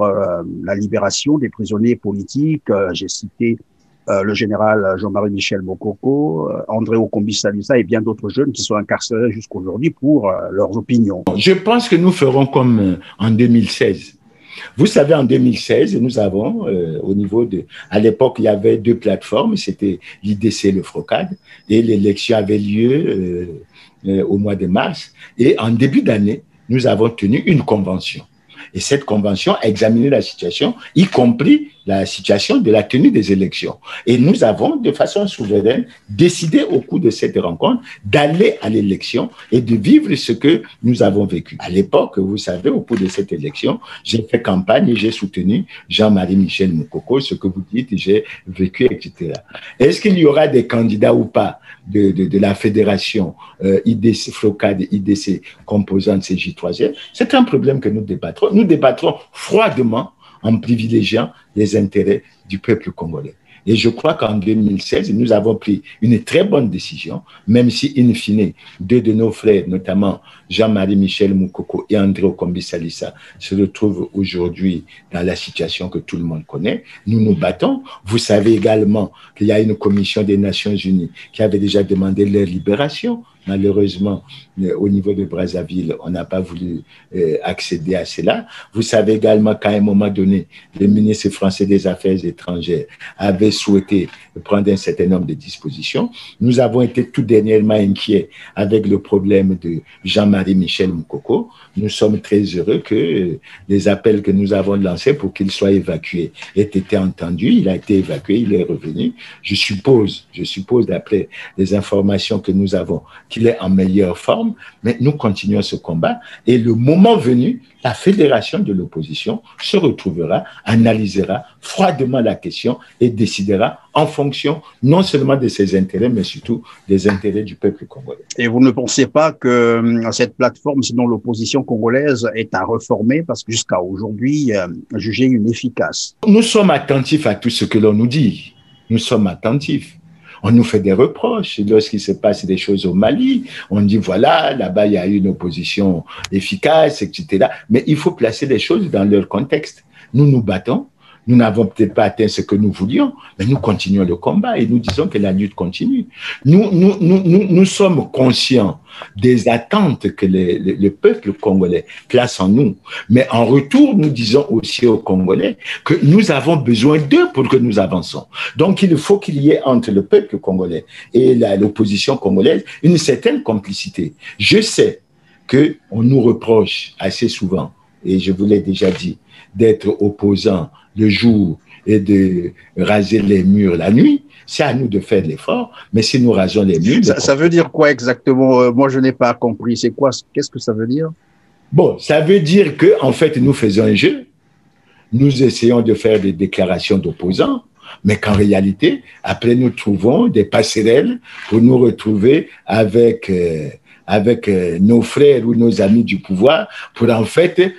la libération des prisonniers politiques. J'ai cité le général Jean-Marie Michel Mokoko, André Okombi Salissa et bien d'autres jeunes qui sont incarcérés jusqu'aujourd'hui pour leurs opinions. Je pense que nous ferons comme en 2016. Vous savez, en 2016, nous avons, au niveau de... À l'époque, il y avait 2 plateformes, c'était l'IDC et le FROCAD, et l'élection avait lieu au mois de mars. Et en début d'année, nous avons tenu une convention. Et cette convention a examiné la situation, y compris la situation de la tenue des élections. Et nous avons, de façon souveraine, décidé au cours de cette rencontre d'aller à l'élection et de vivre ce que nous avons vécu. À l'époque, vous savez, au cours de cette élection, j'ai fait campagne et j'ai soutenu Jean-Marie Michel Mokoko, ce que vous dites, j'ai vécu, etc. Est-ce qu'il y aura des candidats ou pas de la fédération IDC, FROCAD et IDC composante CJ3R? C'est un problème que nous débattrons. Nous débattrons froidement en privilégiant les intérêts du peuple congolais. Et je crois qu'en 2016, nous avons pris une très bonne décision, même si, in fine, 2 de nos frères, notamment Jean-Marie Michel Mokoko et André Okombi Salissa, se retrouvent aujourd'hui dans la situation que tout le monde connaît. Nous nous battons. Vous savez également qu'il y a une commission des Nations Unies qui avait déjà demandé leur libération. Malheureusement, au niveau de Brazzaville, on n'a pas voulu accéder à cela. Vous savez également qu'à un moment donné, le ministre français des Affaires étrangères avait souhaité prendre un certain nombre de dispositions. Nous avons été tout dernièrement inquiets avec le problème de Jean-Marie Michel Mokoko. Nous sommes très heureux que les appels que nous avons lancés pour qu'il soit évacué aient été entendus. Il a été évacué, il est revenu. Je suppose d'après les informations que nous avons, qu'il est en meilleure forme, mais nous continuons ce combat. Et le moment venu, la fédération de l'opposition se retrouvera, analysera froidement la question et décidera en fonction non seulement de ses intérêts, mais surtout des intérêts du peuple congolais. Et vous ne pensez pas que cette plateforme, sinon l'opposition congolaise, est à reformer parce que jusqu'à aujourd'hui, jugée inefficace? Nous sommes attentifs à tout ce que l'on nous dit. Nous sommes attentifs. On nous fait des reproches lorsqu'il se passe des choses au Mali. On dit, voilà, là-bas, il y a une opposition efficace, etc. Mais il faut placer les choses dans leur contexte. Nous nous battons. Nous n'avons peut-être pas atteint ce que nous voulions, mais nous continuons le combat et nous disons que la lutte continue. Nous sommes conscients des attentes que le peuple congolais place en nous. Mais en retour, nous disons aussi aux Congolais que nous avons besoin d'eux pour que nous avançons. Donc, il faut qu'il y ait entre le peuple congolais et l'opposition congolaise une certaine complicité. Je sais qu'on nous reproche assez souvent, et je vous l'ai déjà dit, d'être opposants le jour et de raser les murs la nuit. C'est à nous de faire l'effort, mais si nous rasons les murs... Ça veut dire quoi exactement? Moi, je n'ai pas compris. C'est quoi? Qu'est-ce que ça veut dire? Bon, ça veut dire que, en fait, nous faisons un jeu. Nous essayons de faire des déclarations d'opposants, mais qu'en réalité, après, nous trouvons des passerelles pour nous retrouver avec nos frères ou nos amis du pouvoir pour, en fait,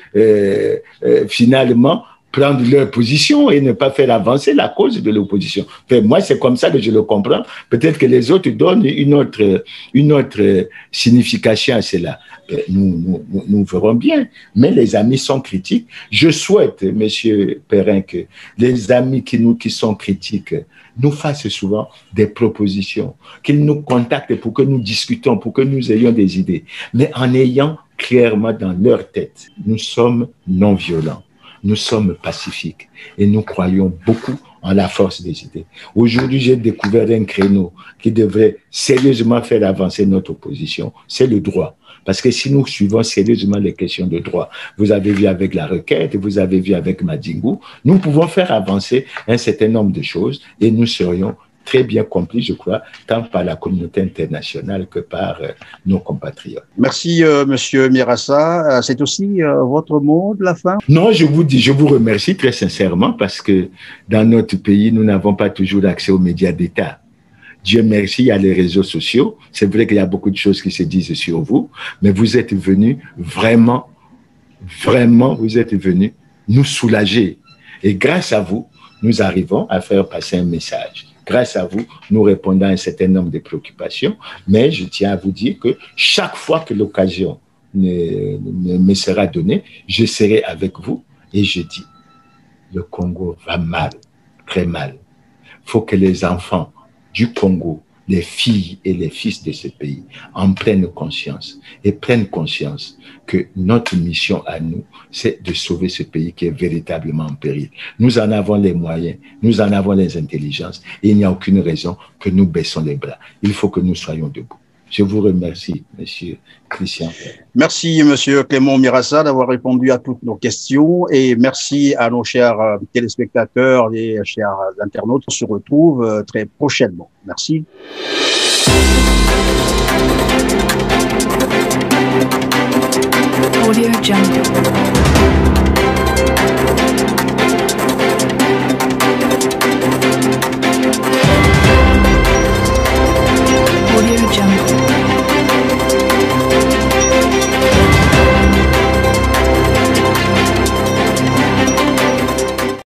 finalement, prendre leur position et ne pas faire avancer la cause de l'opposition. Enfin, moi, c'est comme ça que je le comprends. Peut-être que les autres donnent une autre signification à cela. Nous verrons bien. Mais les amis sont critiques. Je souhaite, Monsieur Perrin, que les amis qui sont critiques nous fassent souvent des propositions, qu'ils nous contactent pour que nous discutons, pour que nous ayons des idées. Mais en ayant clairement dans leur tête, nous sommes non violents. Nous sommes pacifiques et nous croyons beaucoup en la force des idées. Aujourd'hui, j'ai découvert un créneau qui devrait sérieusement faire avancer notre opposition, c'est le droit. Parce que si nous suivons sérieusement les questions de droit, vous avez vu avec la requête, vous avez vu avec Madingou, nous pouvons faire avancer un certain nombre de choses et nous serions très bien compris, je crois, tant par la communauté internationale que par nos compatriotes. Merci, Monsieur Mirassa. C'est aussi votre mot de la fin? Non, je vous remercie très sincèrement parce que dans notre pays, nous n'avons pas toujours accès aux médias d'État. Dieu merci, il y a les réseaux sociaux. C'est vrai qu'il y a beaucoup de choses qui se disent sur vous, mais vous êtes venus vraiment, vous êtes venus nous soulager. Et grâce à vous, nous arrivons à faire passer un message. Grâce à vous, nous répondons à un certain nombre de préoccupations, mais je tiens à vous dire que chaque fois que l'occasion me sera donnée, je serai avec vous et je dis, le Congo va mal, très mal. Il faut que les enfants du Congo, les filles et les fils de ce pays en prennent conscience et prennent conscience que notre mission à nous, c'est de sauver ce pays qui est véritablement en péril. Nous en avons les moyens, nous en avons les intelligences et il n'y a aucune raison que nous baissons les bras. Il faut que nous soyons debout. Je vous remercie, Monsieur Christian. Merci, Monsieur Clément Mirassa, d'avoir répondu à toutes nos questions et merci à nos chers téléspectateurs et chers internautes. On se retrouve très prochainement. Merci. Audio Jungle.